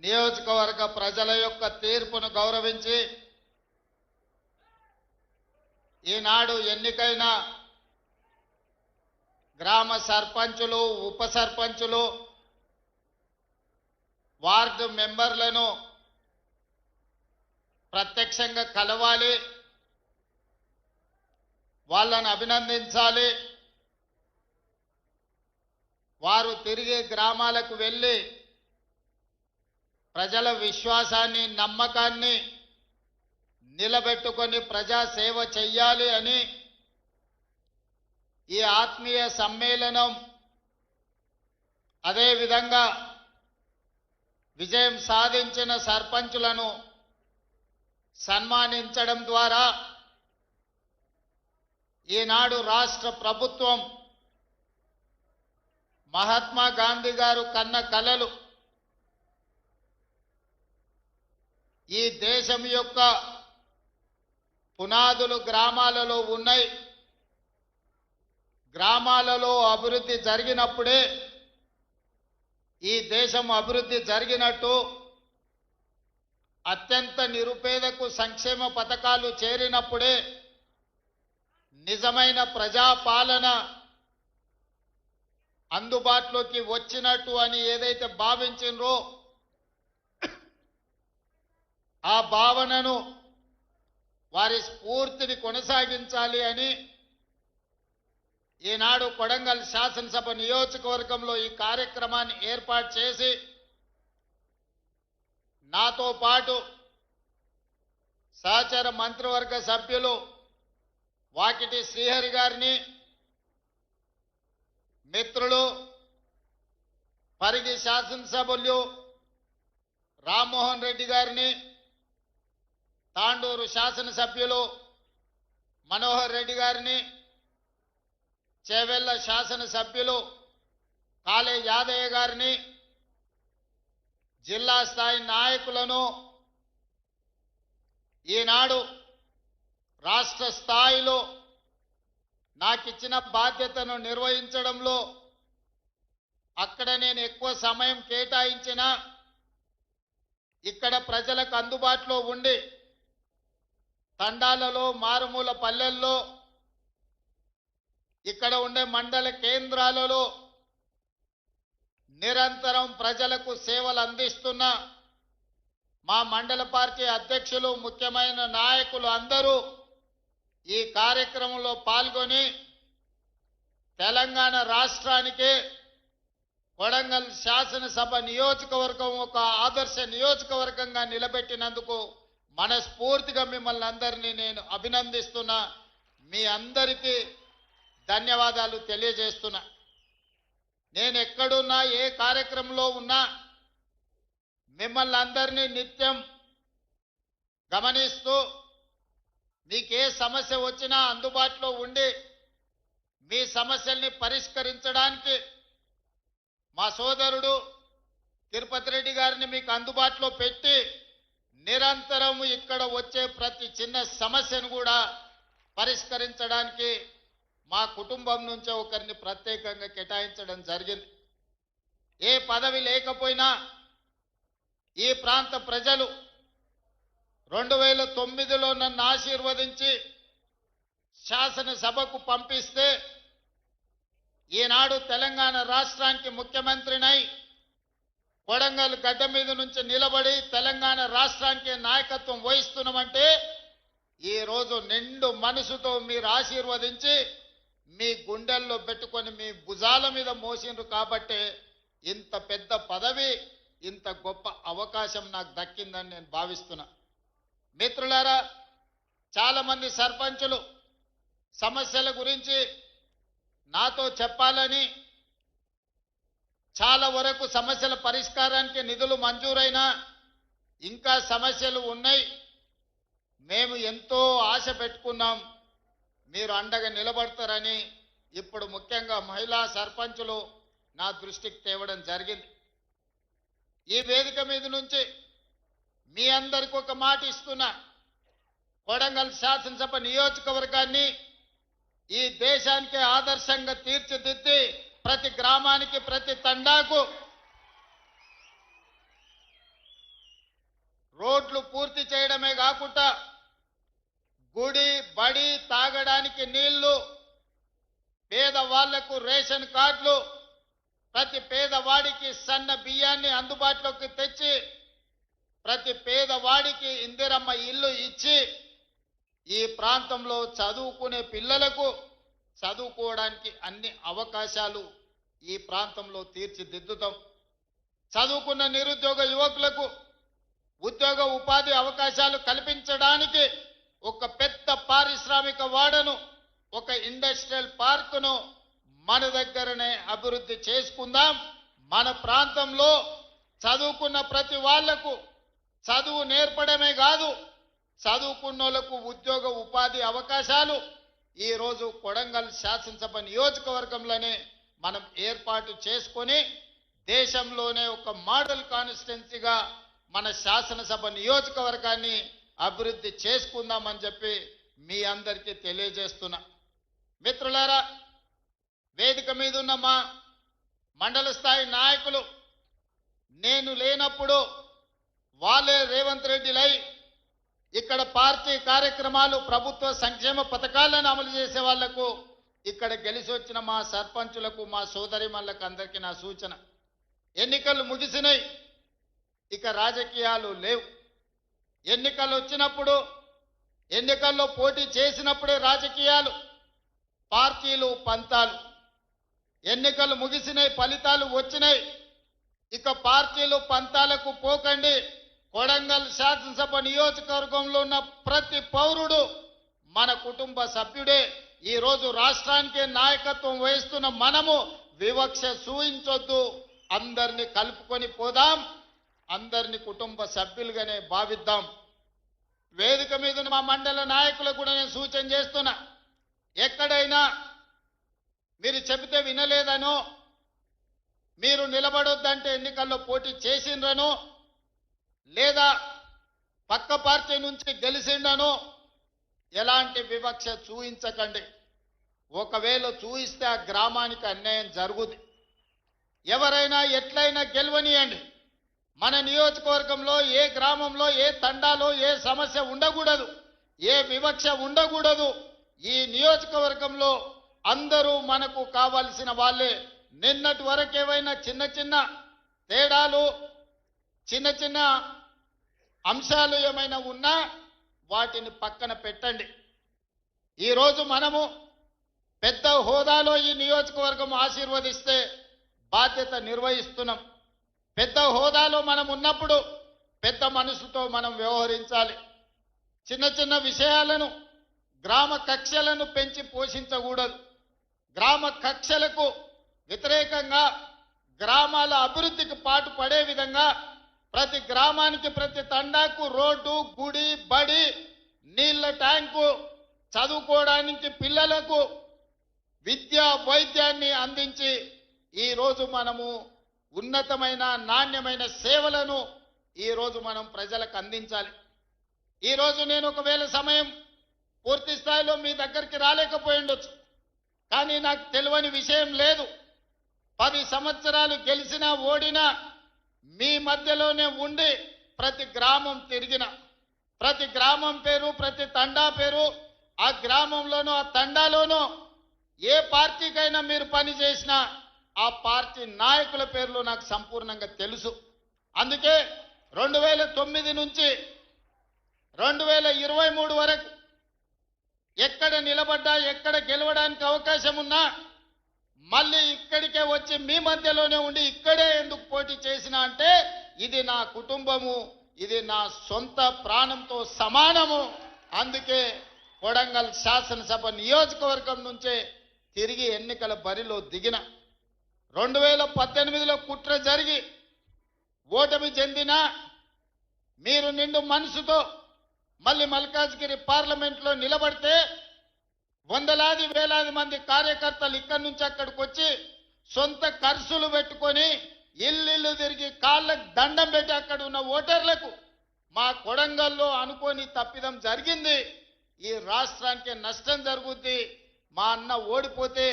నియోజకవర్గ ప్రజల యొక్క తీర్పును గౌరవించి ఈనాడు ఎన్నికైన గ్రామ సర్పంచులు, ఉప సర్పంచులు, వార్డు మెంబర్లను ప్రత్యక్షంగా కలవాలి, వాళ్ళను అభినందించాలి. వారు తిరిగి గ్రామాలకు వెళ్ళి ప్రజల విశ్వాసాన్ని, నమ్మకాన్ని నిలబెట్టుకొని ప్రజా సేవ చెయ్యాలి అని ఈ ఆత్మీయ సమ్మేళనం, అదేవిధంగా విజయం సాధించిన సర్పంచులను సన్మానించడం ద్వారా ఈనాడు రాష్ట్ర ప్రభుత్వం మహాత్మా గాంధీ గారు కన్న కలలు ఈ దేశం యొక్క పునాదులు గ్రామాలలో ఉన్నాయి. గ్రామాలలో అభివృద్ధి జరిగినప్పుడే ఈ దేశం అభివృద్ధి జరిగినట్టు, అత్యంత నిరుపేదకు సంక్షేమ పథకాలు చేరినప్పుడే నిజమైన ప్రజాపాలన అందుబాటులోకి వచ్చినట్టు అని ఏదైతే భావించినరో ఆ భావనను, వారి స్ఫూర్తిని కొనసాగించాలి అని ఈనాడు కొడంగల్ శాసనసభ నియోజకవర్గంలో ఈ కార్యక్రమాన్ని ఏర్పాటు చేసి నాతో పాటు సహచర మంత్రివర్గ సభ్యులు వాకిటి శ్రీహరి గారిని, మిత్రులు పరిగి శాసనసభ్యులు రామ్మోహన్ రెడ్డి గారిని, తాండూరు శాసనసభ్యులు మనోహర్ రెడ్డి గారిని, చేవెళ్ల శాసనసభ్యులు కాళే యాదయ్య గారిని, జిల్లా స్థాయి నాయకులను ఈనాడు రాష్ట్ర స్థాయిలో నాకిచ్చిన బాధ్యతను నిర్వహించడంలో అక్కడ నేను ఎక్కువ సమయం కేటాయించిన, ఇక్కడ ప్రజలకు అందుబాటులో ఉండి తండాలలో, మారుమూల పల్లెల్లో, ఇక్కడ ఉండే మండల కేంద్రాలలో నిరంతరం ప్రజలకు సేవలు అందిస్తున్న మా మండల పార్టీ అధ్యక్షులు, ముఖ్యమైన నాయకులు అందరూ ఈ కార్యక్రమంలో పాల్గొని తెలంగాణ రాష్ట్రానికి కొడంగల్ శాసనసభ నియోజకవర్గం ఒక ఆదర్శ నియోజకవర్గంగా నిలబెట్టినందుకు మనస్ఫూర్తిగా మిమ్మల్ని అందరినీ నేను అభినందిస్తున్నా. మీ అందరికీ ధన్యవాదాలు తెలియజేస్తున్నా. నేను ఎక్కడున్నా, ఏ కార్యక్రమంలో ఉన్నా మిమ్మల్ని అందరినీ నిత్యం గమనిస్తూ మీకే సమస్య వచ్చినా అందుబాటులో ఉండి మీ సమస్యల్ని పరిష్కరించడానికి మా సోదరుడు తిరుపతి రెడ్డి గారిని మీకు అందుబాటులో పెట్టి నిరంతరం ఇక్కడ వచ్చే ప్రతి చిన్న సమస్యను కూడా పరిష్కరించడానికి మా కుటుంబం నుంచే ఒకరిని ప్రత్యేకంగా కేటాయించడం జరిగింది. ఏ పదవి లేకపోయినా ఈ ప్రాంత ప్రజలు 2009లో నన్ను ఆశీర్వదించి శాసనసభకు పంపిస్తే ఈనాడు తెలంగాణ రాష్ట్రానికి ముఖ్యమంత్రినై కొడంగల్ గడ్డ మీద నుంచి నిలబడి తెలంగాణ రాష్ట్రానికి నాయకత్వం వహిస్తున్నామంటే ఈరోజు నిండు మనసుతో మీరు ఆశీర్వదించి మీ గుండెల్లో పెట్టుకొని మీ భుజాల మీద మోసిండ్రు కాబట్టే ఇంత పెద్ద పదవి, ఇంత గొప్ప అవకాశం నాకు దక్కిందని నేను భావిస్తున్నా. మిత్రులారా, చాలామంది సర్పంచులు సమస్యల గురించి నాతో చెప్పాలని, చాలా వరకు సమస్యల పరిష్కారానికి నిధులు మంజూరైనా ఇంకా సమస్యలు ఉన్నాయి, మేము ఎంతో ఆశ పెట్టుకున్నాం, మీరు అండగా నిలబడతారని ఇప్పుడు ముఖ్యంగా మహిళా సర్పంచులు నా దృష్టికి తేవడం జరిగింది. ఈ వేదిక మీద నుంచి మీ అందరికీ ఒక మాట ఇస్తున్నా, కొడంగల్ శాసనసభ నియోజకవర్గాన్ని ఈ దేశానికి ఆదర్శంగా తీర్చిదిద్ది ప్రతి గ్రామానికి, ప్రతి తండాకు రోడ్లు పూర్తి చేయడమే కాకుండా గుడి బడి తాగడానికి నీళ్లు, పేదవాళ్లకు రేషన్ కార్డులు, ప్రతి పేదవాడికి సన్న బియ్యాన్ని అందుబాటులోకి తెచ్చి ప్రతి పేదవాడికి ఇందిరమ్మ ఇల్లు ఇచ్చి ఈ ప్రాంతంలో చదువుకునే పిల్లలకు చదువుకోవడానికి అన్ని అవకాశాలు ఈ ప్రాంతంలో తీర్చిదిద్దుతాం. చదువుకున్న నిరుద్యోగ యువకులకు ఉద్యోగ ఉపాధి అవకాశాలు కల్పించడానికి ఒక పెద్ద పారిశ్రామిక వాడను, ఒక ఇండస్ట్రియల్ పార్కును మన దగ్గరనే అభివృద్ధి చేసుకుందాం. మన ప్రాంతంలో చదువుకున్న ప్రతి వాళ్లకు చదువు నేర్పడమే కాదు, చదువుకున్నోళ్లకు ఉద్యోగ ఉపాధి అవకాశాలు ఈ రోజు కొడంగల్ శాసనసభ నియోజకవర్గంలోనే మనం ఏర్పాటు చేసుకొని దేశంలోనే ఒక మోడల్ కాన్స్టిట్యున్సీగా మన శాసనసభ నియోజకవర్గాన్ని అభివృద్ధి చేసుకుందామని చెప్పి మీ అందరికీ తెలియజేస్తున్నా. మిత్రులారా, వేదిక మీద ఉన్న మా మండల స్థాయి నాయకులు నేను లేనప్పుడు వాళ్ళే రేవంత్ రెడ్డిలై ఇక్కడ పార్టీ కార్యక్రమాలు, ప్రభుత్వ సంక్షేమ పథకాలను అమలు చేసే వాళ్లకు, ఇక్కడ గెలిచి వచ్చిన మా సర్పంచులకు, మా సోదరిమణులకు అందరికీ నా సూచన, ఎన్నికలు ముగిసినాయి, ఇక రాజకీయాలు లేవు. ఎన్నికలు వచ్చినప్పుడు, ఎన్నికల్లో పోటీ చేసినప్పుడే రాజకీయాలు, పార్టీలు, పంతాలు. ఎన్నికలు ముగిసినాయి, ఫలితాలు వచ్చినాయి, ఇక పార్టీలు పంతాలకు పోకండి. కొడంగల్ శాసనసభ నియోజకవర్గంలో ఉన్న ప్రతి పౌరుడు మన కుటుంబ సభ్యుడే. ఈ రోజు రాష్ట్రానికి నాయకత్వం వహిస్తున్న మనము వివక్ష చూయించొద్దు, అందరినీ కలుపుకొని పోదాం, అందరినీ కుటుంబ సభ్యులుగానే భావిద్దాం. వేదిక మీద ఉన్న మా మండల నాయకులకు కూడా నేను సూచన చేస్తున్నా, ఎక్కడైనా మీరు చెబితే వినలేదనో, మీరు నిలబడొద్దంటే ఎన్నికల్లో పోటీ చేసిండ్రనో, లేదా పక్క పార్టీ నుంచి గెలిచిండనో ఎలాంటి వివక్ష చూయించకండి. ఒకవేళ చూయిస్తే ఆ గ్రామానికి అన్యాయం జరుగుతుంది. ఎవరైనా ఎట్లయినా గెలవనియండి. మన నియోజకవర్గంలో ఏ గ్రామంలో ఏ తండాలో ఏ సమస్య ఉండకూడదు, ఏ వివక్ష ఉండకూడదు. ఈ నియోజకవర్గంలో అందరూ మనకు కావాల్సిన వాళ్ళే. నిన్నటి వరకు ఏవైనా చిన్న చిన్న తేడాలు, చిన్న చిన్న అంశాలు ఏమైనా ఉన్నా వాటిని పక్కన పెట్టండి. ఈరోజు మనము పెద్ద హోదాలో ఈ నియోజకవర్గం ఆశీర్వదిస్తే బాధ్యత నిర్వహిస్తున్నాం. పెద్ద హోదాలో మనం ఉన్నప్పుడు పెద్ద మనసుతో మనం వ్యవహరించాలి. చిన్న చిన్న విషయాలను, గ్రామ కక్షలను పెంచి పోషించకూడదు. గ్రామ కక్షలకు వ్యతిరేకంగా గ్రామాల అభివృద్ధికి పాటు పడే విధంగా ప్రతి గ్రామానికి, ప్రతి తండాకు రోడ్డు, గుడి, బడి, నీళ్ల ట్యాంకు, చదువుకోవడానికి పిల్లలకు విద్య, వైద్యాన్ని అందించి ఈరోజు మనము ఉన్నతమైన నాణ్యమైన సేవలను ఈరోజు మనం ప్రజలకు అందించాలి. ఈరోజు నేను ఒకవేళ సమయం పూర్తి స్థాయిలో మీ దగ్గరికి రాలేకపోయి ఉండొచ్చు, కానీ నాకు తెలియని విషయం లేదు. 10 సంవత్సరాలు గెలిచినా ఓడినా మీ మధ్యలోనే ఉండి ప్రతి గ్రామం తిరిగిన, ప్రతి గ్రామం పేరు, ప్రతి తండా పేరు, ఆ గ్రామంలోనూ ఆ తండాలోనూ ఏ పార్టీకైనా మీరు పని చేసినా ఆ పార్టీ నాయకుల పేర్లు నాకు సంపూర్ణంగా తెలుసు. అందుకే 2009 నుంచి 2023 వరకు ఎక్కడ నిలబడ్డా, ఎక్కడ గెలవడానికి అవకాశం ఉన్నా మళ్ళీ ఇక్కడికే వచ్చి మీ మధ్యలోనే ఉండి ఇక్కడే ఎందుకు పోటీ చేసినా అంటే ఇది నా కుటుంబము, ఇది నా సొంత ప్రాణంతో సమానము. అందుకే కొడంగల్ శాసనసభ నియోజకవర్గం నుంచే తిరిగి ఎన్నికల బరిలో దిగిన. 2018లో కుట్ర జరిగి ఓటమి చెందినా మీరు నిండు మనసుతో మళ్ళీ మల్కాజ్గిరి పార్లమెంట్లో నిలబడితే వందలాది వేలాది మంది కార్యకర్తలు ఇక్కడి నుంచి అక్కడికి వచ్చి సొంత ఖర్చులు పెట్టుకొని ఇల్లు తిరిగి కాళ్ళకు దండం పెట్టి అక్కడ ఉన్న ఓటర్లకు మా కొడంగల్లో అనుకోని తప్పిదం జరిగింది, ఈ రాష్ట్రానికి నష్టం జరుగుద్ది, మా అన్న ఓడిపోతే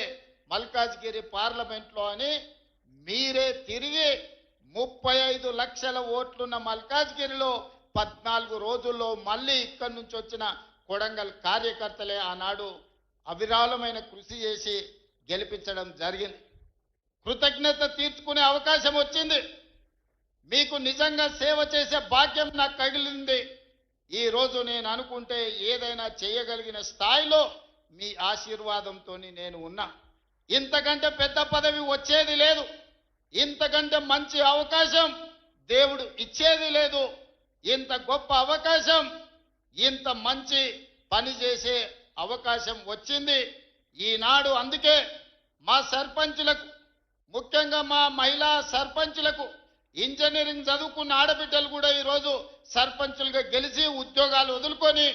మల్కాజ్గిరి పార్లమెంట్లో అని మీరే తిరిగి 35 లక్షల ఓట్లున్న మల్కాజ్గిరిలో 14 రోజుల్లో మళ్ళీ ఇక్కడి నుంచి వచ్చిన కొడంగల్ కార్యకర్తలే ఆనాడు అవిరాళమైన కృషి చేసి గెలిపించడం జరిగింది. కృతజ్ఞత తీర్చుకునే అవకాశం వచ్చింది. మీకు నిజంగా సేవ చేసే భాగ్యం నాకు తగిలింది. ఈ రోజు నేను అనుకుంటే ఏదైనా చేయగలిగిన స్థాయిలో మీ ఆశీర్వాదంతో నేను ఉన్నా. ఇంతకంటే పెద్ద పదవి వచ్చేది లేదు, ఇంతకంటే మంచి అవకాశం దేవుడు ఇచ్చేది లేదు. ఇంత గొప్ప అవకాశం, ఇంత మంచి పని చేసే అవకాశం వచ్చింది ఈనాడు. అందుకే మా సర్పంచులకు, ముఖ్యంగా మా మహిళా సర్పంచులకు, ఇంజనీరింగ్ చదువుకున్న ఆడబిడ్డలు కూడా ఈరోజు సర్పంచులుగా గెలిచి ఉద్యోగాలు వదులుకొని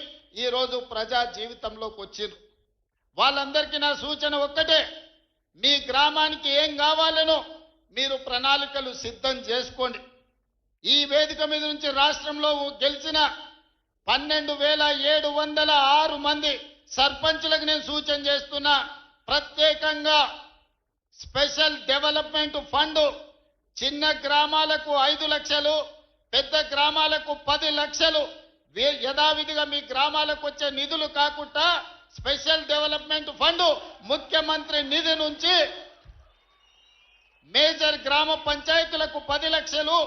ఈరోజు ప్రజా జీవితంలోకి వచ్చిండ్రు. వాళ్ళందరికీ నా సూచన ఒక్కటే, మీ గ్రామానికి ఏం కావాలనో మీరు ప్రణాళికలు సిద్ధం చేసుకోండి. ఈ వేదిక మీద నుంచి రాష్ట్రంలో గెలిచిన 12,706 మంది సర్పంచులకు నేను సూచన చేస్తున్నా, ప్రత్యేకంగా స్పెషల్ డెవలప్మెంట్ ఫండ్ చిన్న గ్రామాలకు 5 లక్షలు, పెద్ద గ్రామాలకు 10 లక్షలు యథావిధిగా మీ గ్రామాలకు వచ్చే నిధులు కాకుండా స్పెషల్ డెవలప్మెంట్ ఫండ్ ముఖ్యమంత్రి నిధి నుంచి మేజర్ గ్రామ పంచాయతీలకు 10 లక్షలు,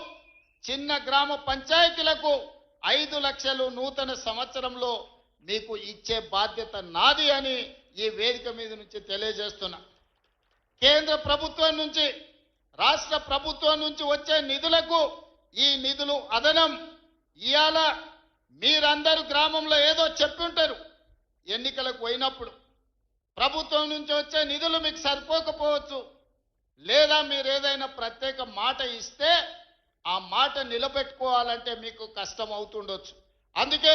చిన్న గ్రామ పంచాయతీలకు 5 లక్షలు నూతన సంవత్సరంలో మీకు ఇచ్చే బాధ్యత నాది అని ఈ వేదిక మీద నుంచి తెలియజేస్తున్నా. కేంద్ర ప్రభుత్వం నుంచి, రాష్ట్ర ప్రభుత్వం నుంచి వచ్చే నిధులకు ఈ నిధులు అదనం. ఇవాళ మీరందరూ గ్రామంలో ఏదో చెప్తుంటారు, ఎన్నికలకు పోయినప్పుడు ప్రభుత్వం నుంచి వచ్చే నిధులు మీకు సరిపోకపోవచ్చు, లేదా మీరు ఏదైనా ప్రత్యేక మాట ఇస్తే ఆ మాట నిలబెట్టుకోవాలంటే మీకు కష్టం అవుతుండొచ్చు. అందుకే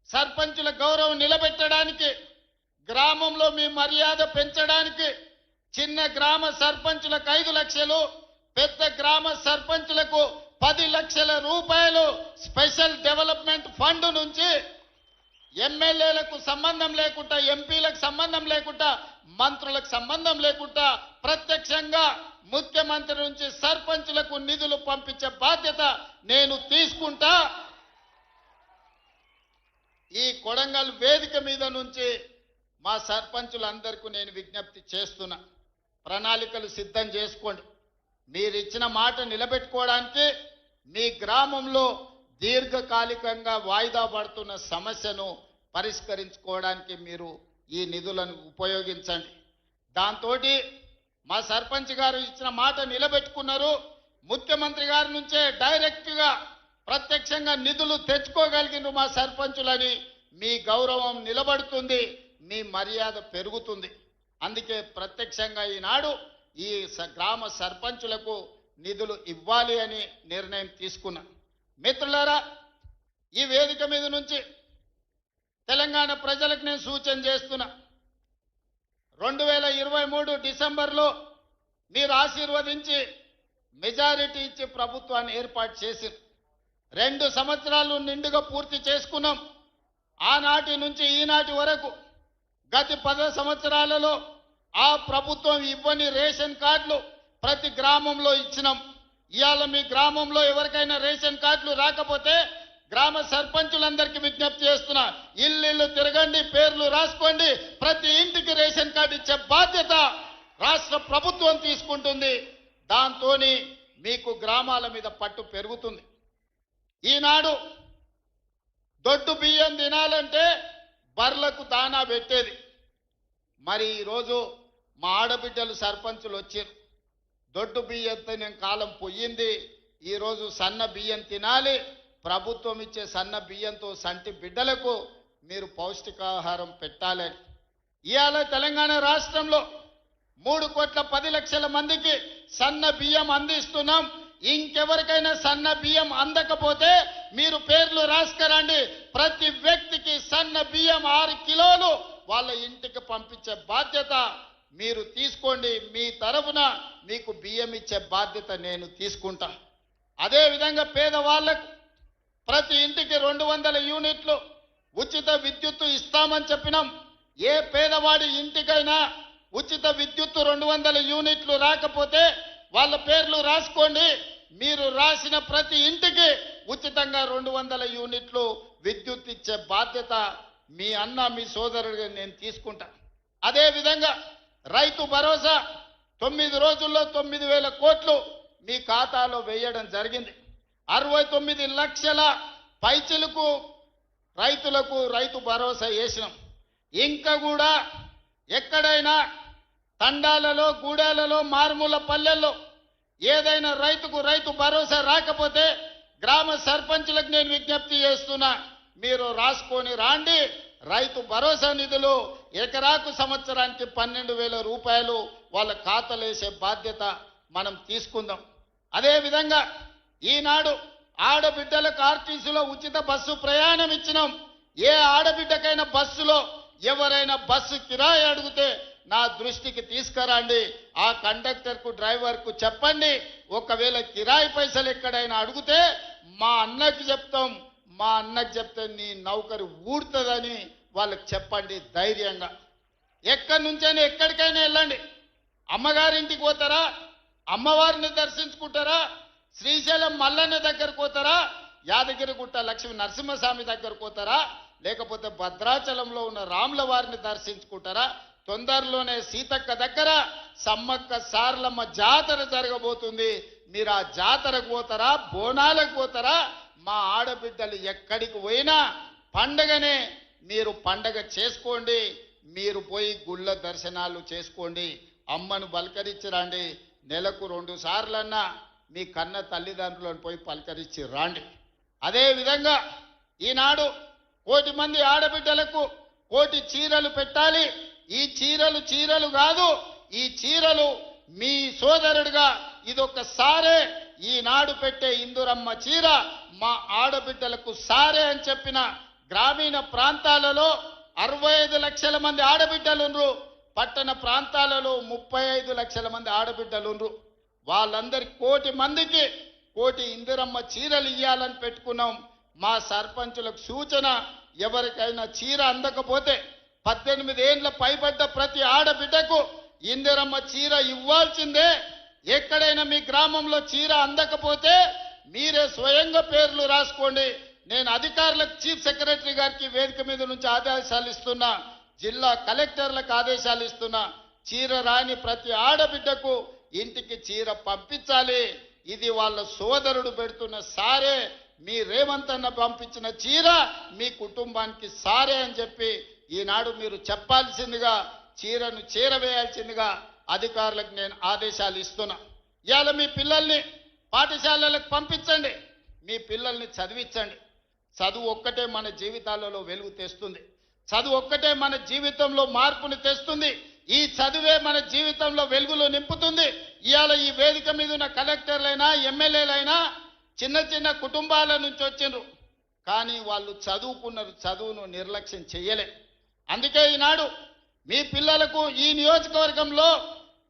సర్పంచుల గౌరవం నిలబెట్టడానికి, గ్రామంలో మీ మర్యాద పెంచడానికి చిన్న గ్రామ సర్పంచులకు 5 లక్షలు, పెద్ద గ్రామ సర్పంచులకు 10 లక్షల రూపాయలు స్పెషల్ డెవలప్మెంట్ ఫండ్ నుంచి ఎమ్మెల్యేలకు సంబంధం లేకుండా, ఎంపీలకు సంబంధం లేకుండా, మంత్రులకు సంబంధం లేకుండా ప్రత్యక్షంగా ముఖ్యమంత్రి నుంచి సర్పంచులకు నిధులు పంపించే బాధ్యత నేను తీసుకుంటా. ఈ కొడంగల్ వేదిక మీద నుంచి మా సర్పంచులందరికీ నేను విజ్ఞప్తి చేస్తున్నా, ప్రణాళికలు సిద్ధం చేసుకోండి. మీరు ఇచ్చిన మాట నిలబెట్టుకోవడానికి, మీ గ్రామంలో దీర్ఘకాలికంగా వాయిదా పడుతున్న సమస్యను పరిష్కరించుకోవడానికి మీరు ఈ నిధులను ఉపయోగించండి. దాంతో మా సర్పంచ్ గారు ఇచ్చిన మాట నిలబెట్టుకున్నారు. ముఖ్యమంత్రి గారి నుంచే డైరెక్ట్గా ప్రత్యక్షంగా నిధులు తెచ్చుకోగలిగిన మా సర్పంచులని మీ గౌరవం నిలబడుతుంది, మీ మర్యాద పెరుగుతుంది. అందుకే ప్రత్యక్షంగా ఈనాడు ఈ గ్రామ సర్పంచులకు నిధులు ఇవ్వాలి అని నిర్ణయం తీసుకున్నా. మిత్రులారా, ఈ వేదిక మీద నుంచి తెలంగాణ ప్రజలకు నేను సూచన చేస్తున్నా, 2023 డిసెంబర్లో మీరు ఆశీర్వదించి మెజారిటీ ఇచ్చి ప్రభుత్వాన్ని ఏర్పాటు చేసి 2 సంవత్సరాలు నిండుగా పూర్తి చేసుకున్నాం. ఆనాటి నుంచి ఈనాటి వరకు గత 10 సంవత్సరాలలో ఆ ప్రభుత్వం ఇవ్వని రేషన్ కార్డులు ప్రతి గ్రామంలో ఇచ్చినాం. ఇవాళ మీ గ్రామంలో ఎవరికైనా రేషన్ కార్డులు రాకపోతే గ్రామ సర్పంచులందరికీ విజ్ఞప్తి చేస్తున్నా, ఇల్లు తిరగండి, పేర్లు రాసుకోండి, ప్రతి ఇంటికి రేషన్ కార్డు ఇచ్చే బాధ్యత రాష్ట్ర ప్రభుత్వం తీసుకుంటుంది. దాంతో మీకు గ్రామాల మీద పట్టు పెరుగుతుంది. ఈనాడు దొడ్డు బియ్యం తినాలంటే బర్లకు దానా పెట్టేది. మరి ఈరోజు మా ఆడబిడ్డలు సర్పంచులు వచ్చారు, దొడ్డు బియ్యంతో నేను కాలం పోయింది, ఈరోజు సన్న బియ్యం తినాలి. ప్రభుత్వం ఇచ్చే సన్న బియ్యంతో సంటి బిడ్డలకు మీరు పౌష్టికాహారం పెట్టాలని ఇవాళ తెలంగాణ రాష్ట్రంలో 3,10,00,000 మందికి సన్న బియ్యం అందిస్తున్నాం. ఇంకెవరికైనా సన్న బియ్యం అందకపోతే మీరు పేర్లు రాసుకురండి, ప్రతి వ్యక్తికి సన్న బియ్యం 6 కిలోలు వాళ్ళ ఇంటికి పంపించే బాధ్యత మీరు తీసుకోండి. మీ తరఫున మీకు బియ్యం ఇచ్చే బాధ్యత నేను తీసుకుంటా. అదేవిధంగా పేదవాళ్లకు ప్రతి ఇంటికి 200 యూనిట్లు ఉచిత విద్యుత్తు ఇస్తామని చెప్పినాం. ఏ పేదవాడి ఇంటికైనా ఉచిత విద్యుత్తు 200 యూనిట్లు రాకపోతే వాళ్ళ పేర్లు రాసుకోండి. మీరు రాసిన ప్రతి ఇంటికి ఉచితంగా 200 యూనిట్లు విద్యుత్ ఇచ్చే బాధ్యత మీ అన్న మీ సోదరుడిగా నేను తీసుకుంటా. అదే విధంగా రైతు భరోసా 9 రోజుల్లో 9,000 కోట్లు మీ ఖాతాలో వేయడం జరిగింది. 69 లక్షల పైచిలకు రైతులకు రైతు భరోసా వేసినాం. ఇంకా కూడా ఎక్కడైనా తండాలలో గూడాలలో మారుమూల పల్లెల్లో ఏదైనా రైతుకు రైతు భరోసా రాకపోతే గ్రామ సర్పంచులకు నేను విజ్ఞప్తి చేస్తున్నా, మీరు రాసుకొని రాండి. రైతు భరోసా నిధులు ఎకరాకు సంవత్సరానికి 12,000 రూపాయలు వాళ్ళ ఖాతాలో వేసే బాధ్యత మనం తీసుకుందాం. అదేవిధంగా ఈనాడు ఆడబిడ్డలకు ఆర్టీసీలో ఉచిత బస్సు ప్రయాణం ఇచ్చినాం. ఏ ఆడబిడ్డకైనా బస్సులో ఎవరైనా బస్సు కిరాయి అడిగితే నా దృష్టికి తీసుకురండి. ఆ కండక్టర్కు డ్రైవర్కు చెప్పండి, ఒకవేళ కిరాయి పైసలు ఎక్కడైనా అడిగితే మా అన్నకి చెప్తాం, మా అన్నకి చెప్తే నీ నౌకరు ఊడుతుందని వాళ్ళకి చెప్పండి ధైర్యంగా. ఎక్కడి నుంచైనా ఎక్కడికైనా వెళ్ళండి. అమ్మగారింటికి పోతారా, అమ్మవారిని దర్శించుకుంటారా, శ్రీశైలం మల్లన్న దగ్గరకు పోతారా, యాదగిరిగుట్ట లక్ష్మీ నరసింహస్వామి దగ్గరకు పోతారా, లేకపోతే భద్రాచలంలో ఉన్న రాముల వారిని దర్శించుకుంటారా, తొందరలోనే సీతక్క దగ్గర సమ్మక్క సారలమ్మ జాతర జరగబోతుంది, మీరు ఆ జాతరకు పోతారా, బోనాలకు పోతారా. మా ఆడబిడ్డలు ఎక్కడికి పోయినా పండగనే మీరు పండగ చేసుకోండి. మీరు పోయి గుళ్ళ దర్శనాలు చేసుకోండి, అమ్మను పలకరించి రండి. నెలకు 2 సార్లన్నా మీ కన్న తల్లిదండ్రులను పోయి పలకరించి రాండి. అదేవిధంగా ఈనాడు 1,000 మంది ఆడబిడ్డలకు 1,000 చీరలు పెట్టాలి. ఈ చీరలు కాదు, ఈ చీరలు మీ సోదరుడిగా ఇదొక్కసారే ఈనాడు పెట్టే ఇందురమ్మ చీర మా ఆడబిడ్డలకు సారే అని చెప్పిన గ్రామీణ ప్రాంతాలలో 65 లక్షల మంది ఆడబిడ్డలుండ్రు, పట్టణ ప్రాంతాలలో 35 లక్షల మంది ఆడబిడ్డలుండ్రు. వాళ్ళందరికి 1,000 మందికి 1,000 ఇందిరమ్మ చీరలు ఇవ్వాలని పెట్టుకున్నాం. మా సర్పంచులకు సూచన, ఎవరికైనా చీర అందకపోతే 18 ఏళ్ల పైబడ్డ ప్రతి ఆడబిడ్డకు ఇందిరమ్మ చీర ఇవ్వాల్సిందే. ఎక్కడైనా మీ గ్రామంలో చీర అందకపోతే మీరే స్వయంగా పేర్లు రాసుకోండి. నేను అధికారులకు చీఫ్ సెక్రటరీ గారికి వేదిక మీద నుంచి ఆదేశాలు ఇస్తున్నా, జిల్లా కలెక్టర్లకు ఆదేశాలు ఇస్తున్నా, చీర రాని ప్రతి ఆడబిడ్డకు ఇంటికి చీర పంపించాలి. ఇది వాళ్ళ సోదరుడు పెడుతున్న సారే, మీ రేవంత్ అన్న పంపించిన చీర మీ కుటుంబానికి సారే అని చెప్పి ఈనాడు మీరు చెప్పాల్సిందిగా, చీరను చేరవేయాల్సిందిగా అధికారులకు నేను ఆదేశాలు ఇస్తున్నా. ఇవాళ మీ పిల్లల్ని పాఠశాలలకు పంపించండి, మీ పిల్లల్ని చదివించండి. చదువు ఒక్కటే మన జీవితాలలో వెలుగు తెస్తుంది, చదువు ఒక్కటే మన జీవితంలో మార్పుని తెస్తుంది. ఈ చదువే మన జీవితంలో వెలుగులో నింపుతుంది. ఇవాళ ఈ వేదిక మీద ఉన్న కలెక్టర్లైనా ఎమ్మెల్యేలైనా చిన్న చిన్న కుటుంబాల నుంచి వచ్చిండ్రు, కానీ వాళ్ళు చదువుకున్నారు, చదువును నిర్లక్ష్యం చేయలే. అందుకే ఈనాడు మీ పిల్లలకు ఈ నియోజకవర్గంలో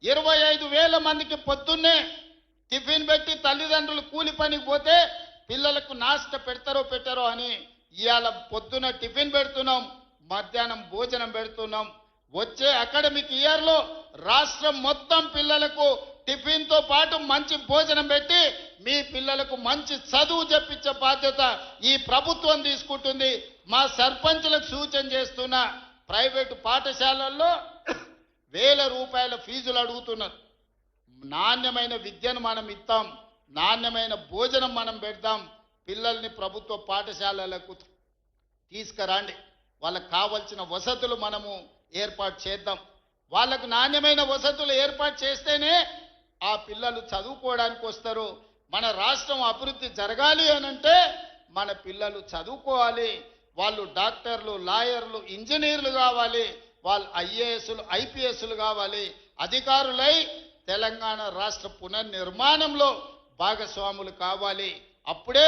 25,000 మందికి పొద్దున్నే టిఫిన్ పెట్టి తల్లిదండ్రులు కూలి పనికి పోతే పిల్లలకు నాష్ట పెట్టారో అని ఇవాళ పొద్దున టిఫిన్ పెడుతున్నాం, మధ్యాహ్నం భోజనం పెడుతున్నాం. వచ్చే అకాడమిక్ ఇయర్లో రాష్ట్రం మొత్తం పిల్లలకు టిఫిన్తో పాటు మంచి భోజనం పెట్టి మీ పిల్లలకు మంచి చదువు చెప్పించే బాధ్యత ఈ ప్రభుత్వం తీసుకుంటుంది. మా సర్పంచులకు సూచన చేస్తున్న, ప్రైవేటు పాఠశాలల్లో 1,000 రూపాయల ఫీజులు అడుగుతున్నారు. నాణ్యమైన విద్యను మనం ఇస్తాం, నాణ్యమైన భోజనం మనం పెడతాం. పిల్లల్ని ప్రభుత్వ పాఠశాలలకు తీసుకురండి, వాళ్ళకు కావలసిన వసతులు మనము ఏర్పాటు చేద్దాం. వాళ్ళకు నాణ్యమైన వసతులు ఏర్పాటు చేస్తేనే ఆ పిల్లలు చదువుకోవడానికి వస్తారు. మన రాష్ట్రం అభివృద్ధి జరగాలి అనంటే మన పిల్లలు చదువుకోవాలి. వాళ్ళు డాక్టర్లు, లాయర్లు, ఇంజనీర్లు కావాలి, వాళ్ళు ఐఏఎస్లు, ఐపీఎస్లు కావాలి. అధికారులై తెలంగాణ రాష్ట్ర పునర్నిర్మాణంలో భాగస్వాములు కావాలి. అప్పుడే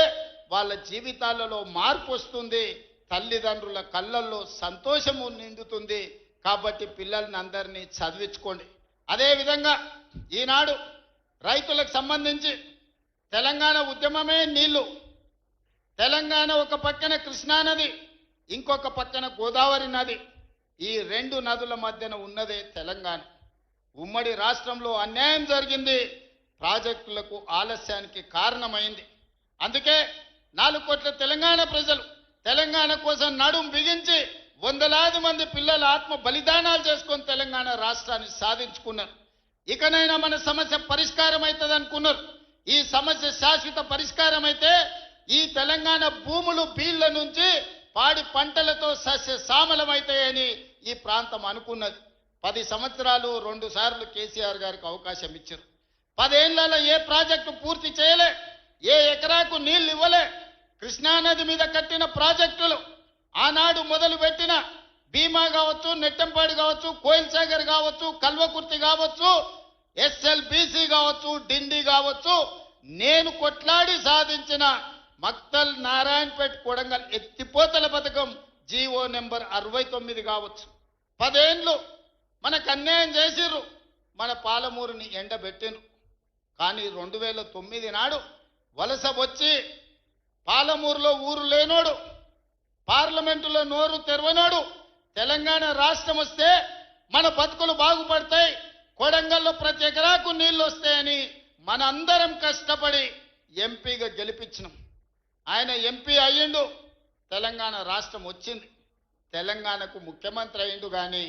వాళ్ళ జీవితాలలో మార్పు వస్తుంది, తల్లిదండ్రుల కళ్ళల్లో సంతోషము నిండుతుంది. కాబట్టి పిల్లల్ని అందరినీ చదివించుకోండి. అదేవిధంగా ఈనాడు రైతులకు సంబంధించి తెలంగాణ ఉద్యమమే నీళ్లు. తెలంగాణ ఒక పక్కన కృష్ణానది, ఇంకొక పక్కన గోదావరి నది. ఈ 2 నదుల మధ్యన ఉన్నదే తెలంగాణ. ఉమ్మడి రాష్ట్రంలో అన్యాయం జరిగింది, ప్రాజెక్టులకు ఆలస్యానికి కారణమైంది. అందుకే 4 కోట్ల తెలంగాణ ప్రజలు తెలంగాణ కోసం నడుం బిగించి వందలాది మంది పిల్లల ఆత్మ బలిదానాలు చేసుకొని తెలంగాణ రాష్ట్రాన్ని సాధించుకున్నారు. ఇకనైనా మన సమస్య పరిష్కారం అవుతుంది అనుకున్నారు. ఈ సమస్య శాశ్వత పరిష్కారం అయితే ఈ తెలంగాణ భూములు బీళ్ల నుంచి పాడి పంటలతో సస్య సామలమైతాయని ఈ ప్రాంతం అనుకున్నది. 10 సంవత్సరాలు 2 సార్లు కేసీఆర్ గారికి అవకాశం ఇచ్చారు. 10 ఏళ్లలో ఏ ప్రాజెక్టు పూర్తి చేయలే, ఏ ఎకరాకు నీళ్లు ఇవ్వలే. కృష్ణానది మీద కట్టిన ప్రాజెక్టులు ఆనాడు మొదలు పెట్టిన భీమా కావచ్చు, నెట్టంపాడు కావచ్చు, కోయిల్ సాగర్ కావచ్చు, కల్వకుర్తి కావచ్చు, ఎస్ఎల్బిసి కావచ్చు, డిండి కావచ్చు, నేను కొట్లాడి సాధించిన మక్తల్ నారాయణపేట్ కొడంగల్ ఎత్తిపోతల పథకం జీవో నెంబర్ 69 కావచ్చు. 10 ఏళ్ళు మనకు అన్యాయం చేసిర్రు, మన పాలమూరుని ఎండబెట్టిండ్రు. కానీ 2009 నాడు వలస వచ్చి పాలమూరులో ఊరు లేనోడు, పార్లమెంటులో నోరు తెరవనోడు తెలంగాణ రాష్ట్రం వస్తే మన బతుకులు బాగుపడతాయి, కొడంగల్లో ప్రతి ఎకరాకు నీళ్లు వస్తాయని మనందరం కష్టపడి ఎంపీగా గెలిపించినాం. ఆయన ఎంపీ అయ్యిండు, తెలంగాణ రాష్ట్రం వచ్చింది, తెలంగాణకు ముఖ్యమంత్రి అయ్యిండు. కానీ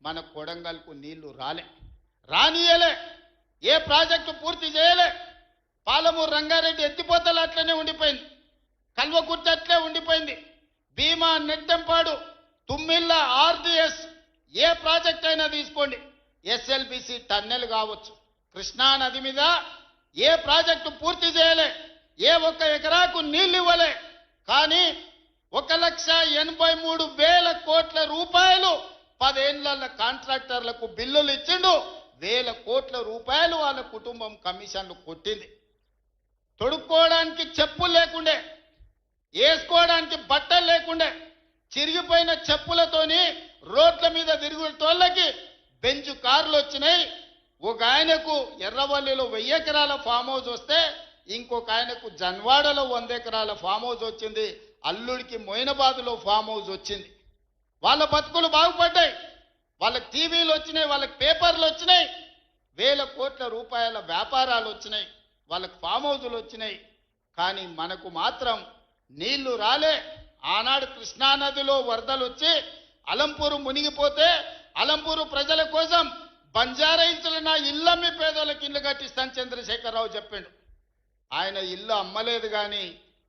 మన కొడంగల్కు నీళ్లు రానియలే, ఏ ప్రాజెక్టు పూర్తి చేయలే. పాలమూరు రంగారెడ్డి ఎత్తిపోతలు అట్లనే ఉండిపోయింది, కల్వకుర్తి అట్లే ఉండిపోయింది. భీమా, నెట్టంపాడు, తుమ్మిళ్ళ, ఆర్డిఎస్ ఏ ప్రాజెక్ట్ అయినా తీసుకోండి, ఎస్ఎల్బిసి టన్నెల్ కావచ్చు, కృష్ణా నది మీద ఏ ప్రాజెక్టు పూర్తి చేయలే, ఏ ఒక్క ఎకరాకు నీళ్లు ఇవ్వలే. కానీ 1,83,000 కోట్ల రూపాయలు 10 ఏళ్ల కాంట్రాక్టర్లకు బిల్లులు ఇచ్చిండు. 1,000 కోట్ల రూపాయలు వాళ్ళ కుటుంబం కమిషన్లు కొట్టింది. తొడుక్కోవడానికి చెప్పులు లేకుండే, వేసుకోవడానికి బట్టలు లేకుండే, చిరిగిపోయిన చెప్పులతోని రోడ్ల మీద తిరుగుతోళ్ళకి బెంచ్ కార్లు వచ్చినాయి. ఒక ఆయనకు ఎర్రవల్లిలో 1000 ఎకరాల ఫామ్ హౌస్ వస్తే ఇంకొక ఆయనకు జన్వాడలో 100 ఎకరాల ఫామ్ హౌస్ వచ్చింది. అల్లుడికి మొయినాబాద్లో ఫామ్ హౌస్ వచ్చింది. వాళ్ళ బతుకులు బాగుపడ్డాయి, వాళ్ళకి టీవీలు వచ్చినాయి, వాళ్ళకి పేపర్లు వచ్చినాయి, 1,000 కోట్ల రూపాయల వ్యాపారాలు వచ్చినాయి, వాళ్ళకి ఫామ్ హౌజులు వచ్చినాయి. కానీ మనకు మాత్రం నీళ్లు రాలే. ఆనాడు కృష్ణానదిలో వరదలు వచ్చి అలంపూరు మునిగిపోతే అలంపూరు ప్రజల కోసం బంజారా హిల్స్లో నా ఇల్లమ్మి పేదోళ్ళకి ఇల్లు కట్టిస్తాను చంద్రశేఖరరావు చెప్పిండు. ఆయన ఇల్లు అమ్మలేదు, కానీ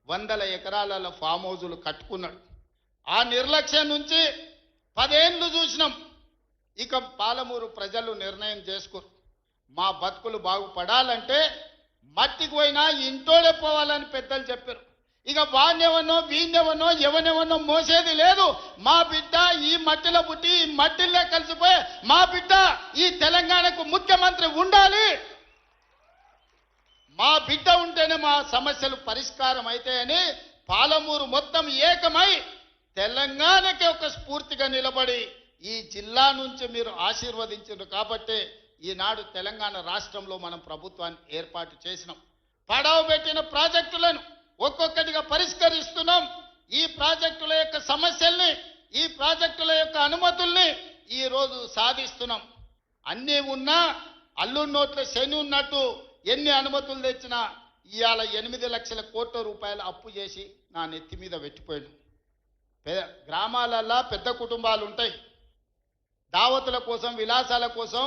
100 ఎకరాల ఫామ్ హౌజులు కట్టుకున్నాడు. ఆ నిర్లక్ష్యం నుంచి 10 ఏళ్ళు చూసినాం. ఇక పాలమూరు ప్రజలు నిర్ణయం చేసుకోరు, మా బతుకులు బాగుపడాలంటే మట్టికి పోయినా ఇంటోడే పోవాలని పెద్దలు చెప్పారు. ఇక వాణ్యవనో వీణ్యవనో ఎవనెవనో మోసేది లేదు. మా బిడ్డ ఈ మట్టిలో పుట్టి ఈ మట్టిలో కలిసిపోయి మా బిడ్డ ఈ తెలంగాణకు ముఖ్యమంత్రి ఉండాలి, మా బిడ్డ ఉంటేనే మా సమస్యలు పరిష్కారం అవుతాయని పాలమూరు మొత్తం ఏకమై తెలంగాణకి ఒక స్ఫూర్తిగా నిలబడి ఈ జిల్లా నుంచి మీరు ఆశీర్వదించారు. కాబట్టి ఈనాడు తెలంగాణ రాష్ట్రంలో మనం ప్రభుత్వాన్ని ఏర్పాటు చేసినాం. పడవ పెట్టిన ప్రాజెక్టులను ఒక్కొక్కటిగా పరిష్కరిస్తున్నాం. ఈ ప్రాజెక్టుల యొక్క సమస్యల్ని, ఈ ప్రాజెక్టుల యొక్క అనుమతుల్ని ఈ రోజు సాధిస్తున్నాం. అన్నీ ఉన్నా అల్లుడి నోట్ల శని ఉన్నట్టు ఎన్ని అనుమతులు తెచ్చినా ఇవాళ 8 లక్షల కోట్ల రూపాయలు అప్పు చేసి నా నెత్తి మీద పెట్టిపోయాడు. గ్రామాలల్లో పెద్ద కుటుంబాలు ఉంటాయి, దావతుల కోసం విలాసాల కోసం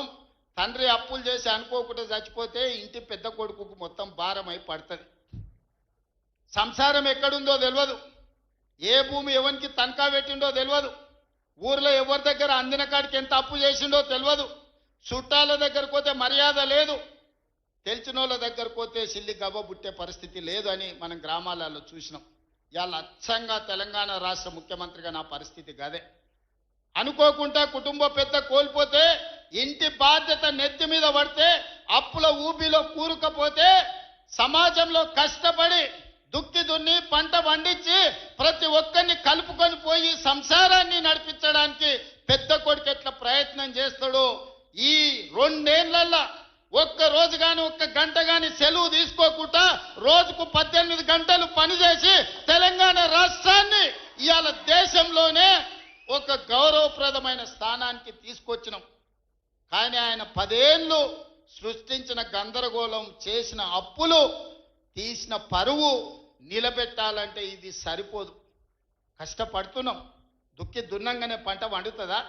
తండ్రి అప్పులు చేసి అనుకోకుండా చచ్చిపోతే ఇంటి పెద్ద కొడుకుకు మొత్తం భారమై పడుతుంది. సంసారం ఎక్కడుందో తెలియదు, ఏ భూమి ఎవరికి తనఖా పెట్టిండో తెలియదు, ఊర్లో ఎవరి దగ్గర అందిన కాడికి ఎంత అప్పు చేసిండో తెలియదు, చుట్టాల దగ్గరకు పోతే మర్యాద లేదు, తెలిసిన వాళ్ళ దగ్గరకు పోతే సిల్లి గబ్బ పుట్టే పరిస్థితి లేదు అని మనం గ్రామాలలో చూసినాం. ఇవాళ అచ్చంగా తెలంగాణ రాష్ట్ర ముఖ్యమంత్రిగా నా పరిస్థితి గదే. అనుకోకుండా కుటుంబ పెద్ద కోల్పోతే, ఇంటి బాధ్యత నెత్తి మీద పడితే, అప్పుల ఊబిలో కూరుకపోతే సమాజంలో కష్టపడి దుక్కి దున్ని పంట పండించి ప్రతి ఒక్కరిని కలుపుకొని పోయి సంసారాన్ని నడిపించడానికి పెద్ద కొడుకు ఎట్లా ప్రయత్నం చేస్తాడో ఈ 2 ఏళ్లలో ఒక్క రోజు కానీ ఒక్క గంట కానీ సెలవు తీసుకోకుండా రోజుకు 18 గంటలు పనిచేసి తెలంగాణ రాష్ట్రాన్ని ఇవాళ దేశంలోనే ఒక గౌరవప్రదమైన స్థానానికి తీసుకొచ్చినాం. కానీ ఆయన 10 ఏళ్ళు సృష్టించిన గందరగోళం, చేసిన అప్పులు, తీసిన పరువు నిలబెట్టాలంటే ఇది సరిపోదు. కష్టపడుతున్నాం, దుక్కి దున్నంగానే పంట వండుతుందా?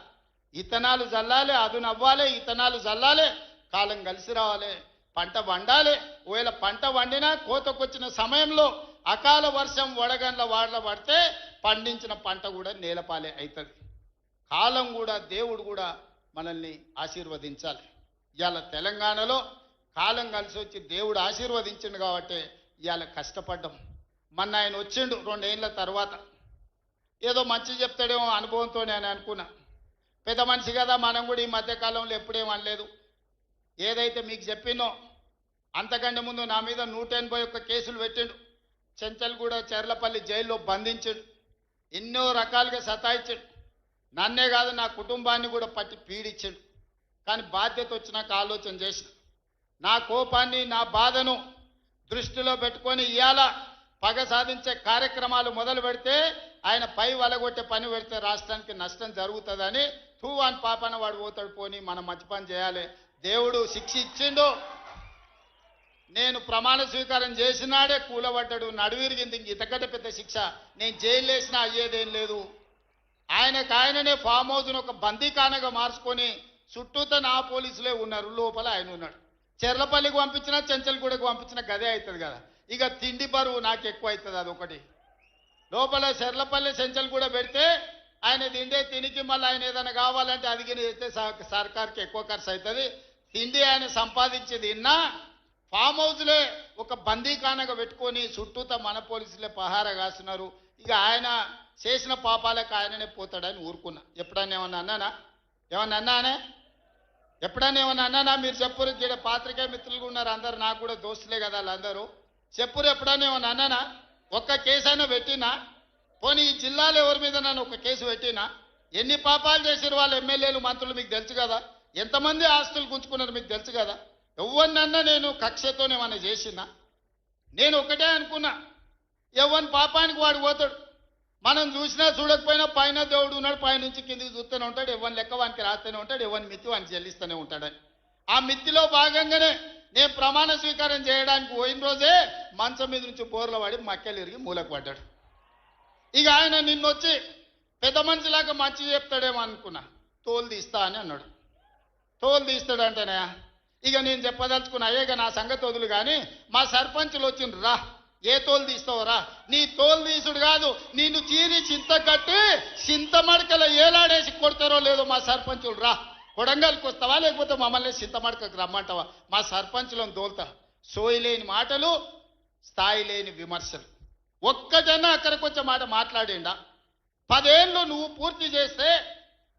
ఇత్తనాలు జల్లాలి, అదును అవ్వాలి, ఇత్తనాలు జల్లాలి, కాలం కలిసి రావాలి, పంట వండాలి. ఒకవేళ పంట వండినా కోతకొచ్చిన సమయంలో అకాల వర్షం వడగండ్ల వాడల పడితే పండించిన పంట కూడా నేలపాలే అవుతుంది. కాలం కూడా దేవుడు కూడా మనల్ని ఆశీర్వదించాలి. ఇవాళ తెలంగాణలో కాలం కలిసి వచ్చి దేవుడు ఆశీర్వదించిండు కాబట్టి ఇవాళ కష్టపడ్డాం. మొన్న ఆయన వచ్చిండు 2 ఏళ్ళ తర్వాత, ఏదో మంచి చెప్తాడేమో అనుభవంతో నేను అనుకున్నా. పెద్ద మనిషి కదా, మనం కూడా ఈ మధ్యకాలంలో ఎప్పుడేం అనలేదు. ఏదైతే మీకు చెప్పినో అంతకంటే ముందు నా మీద 181 కేసులు పెట్టిండు. చెంచల్గూడ చెర్లపల్లి జైల్లో బంధించాడు, ఎన్నో రకాలుగా సతాయించాడు. నన్నే కాదు నా కుటుంబాన్ని కూడా పట్టి పీడించాడు. కానీ బాధ్యత వచ్చినాక ఆలోచన చేసిన, నా కోపాన్ని నా బాధను దృష్టిలో పెట్టుకొని ఇవాళ పగ సాధించే కార్యక్రమాలు మొదలు పెడితే ఆయన పై వలగొట్టే పని పెడితే రాష్ట్రానికి నష్టం జరుగుతుందని తూవాన్ పాపన వాడు పోతాడు, పోని మనం మంచి పని చేయాలి. దేవుడు శిక్ష ఇచ్చిండు. నేను ప్రమాణ స్వీకారం చేసినాడే కూలబడ్డాడు, నడువిరిగింది. ఇంతకంటే పెద్ద శిక్ష నేను జైలు వేసినా అయ్యేదేం లేదు. ఆయననే ఫామ్ హౌస్ను ఒక బందీఖానగా మార్చుకొని చుట్టూతో నా పోలీసులే ఉన్నారు, లోపల ఆయన ఉన్నాడు. చెర్లపల్లికి పంపించినా చెంచల్గూడకు పంపించినా గదే అవుతుంది కదా. ఇక తిండి బరువు నాకు ఎక్కువ అవుతుంది. అదొకటి. లోపల చెర్లపల్లి చెంచల్గూడ పెడితే ఆయన తిండే తినికి మళ్ళీ ఆయన ఏదైనా కావాలంటే అది చేస్తే సర్కార్కి ఎక్కువ ఖర్చు అవుతుంది. తిండి ఆయన సంపాదించేది ఇన్నా ఫామ్ హౌస్లే ఒక బందీఖానగా పెట్టుకొని చుట్టూతో మన పోలీసులే పహారా కాస్తున్నారు. ఇక ఆయన చేసిన పాపాలకు ఆయననే పోతాడని ఊరుకున్నా. ఎప్పుడన్నా ఏమన్నా అన్నానా? ఎప్పుడన్నా ఏమన్నా అన్నానా? మీరు చెప్పురు. ఇక్కడ పాత్రికేయ మిత్రులు ఉన్నారు అందరు, నాకు కూడా దోస్తులే కదా వాళ్ళందరూ. చెప్పురు, ఎప్పుడన్నా ఏమన్నా అన్నానా? ఒక్క కేసు అయినా పెట్టినా? పోనీ ఈ జిల్లాలో ఎవరి మీద నన్ను ఒక కేసు పెట్టినా? ఎన్ని పాపాలు చేసారు వాళ్ళ ఎమ్మెల్యేలు మంత్రులు మీకు తెలుసు కదా, ఎంతమంది ఆస్తులు గుంజుకున్నారు మీకు తెలుసు కదా. ఎవరినన్నా నేను కక్షతోనేమన్నా చేసినా? నేను ఒకటే అనుకున్నా, ఎవరి పాపానికి వాడు పోతాడు. మనం చూసినా చూడకపోయినా పైన దేవుడు ఉన్నాడు, పైనుంచి కిందికి చూస్తూనే ఉంటాడు. ఎవరిని లెక్క వానికి రాస్తూనే ఉంటాడు, ఎవరిని మిత్తి వానికి చెల్లిస్తూనే ఉంటాడని. ఆ మిత్తిలో భాగంగానే నేను ప్రమాణ స్వీకారం చేయడానికి పోయిన రోజే మంచం మీద నుంచి బోర్ల పడి మక్కెలు ఇరిగి మూలకు పడ్డాడు. ఇక ఆయన నిన్నొచ్చి పెద్ద మనిషిలాగా మంచి చెప్తాడేమో అనుకున్నా. తోలు తీస్తా అని అన్నాడు. తోలు తీస్తాడంటేనే ఇక నేను చెప్పదలుచుకున్నా, అయ్యేగా నా సంగతి వదులు కానీ మా సర్పంచులు వచ్చిండ్రు, రా ఏ తోలు తీస్తావురా? నీ తోలు తీసుడు కాదు, నిన్ను చీరి చింత కట్టి చింత మడకల ఏలాడేసి కొడతారో లేదో మా సర్పంచులు, రా కొడంగల్కి వస్తావా లేకపోతే మమ్మల్ని చింత మడకకు రమ్మంటావా? మా సర్పంచులను తోలుతా. సోయి లేని మాటలు, స్థాయి లేని విమర్శలు. ఒక్కటన్నా అక్కడికి వచ్చే మాట మాట్లాడిండా? 10 ఏళ్ళు నువ్వు పూర్తి చేస్తే,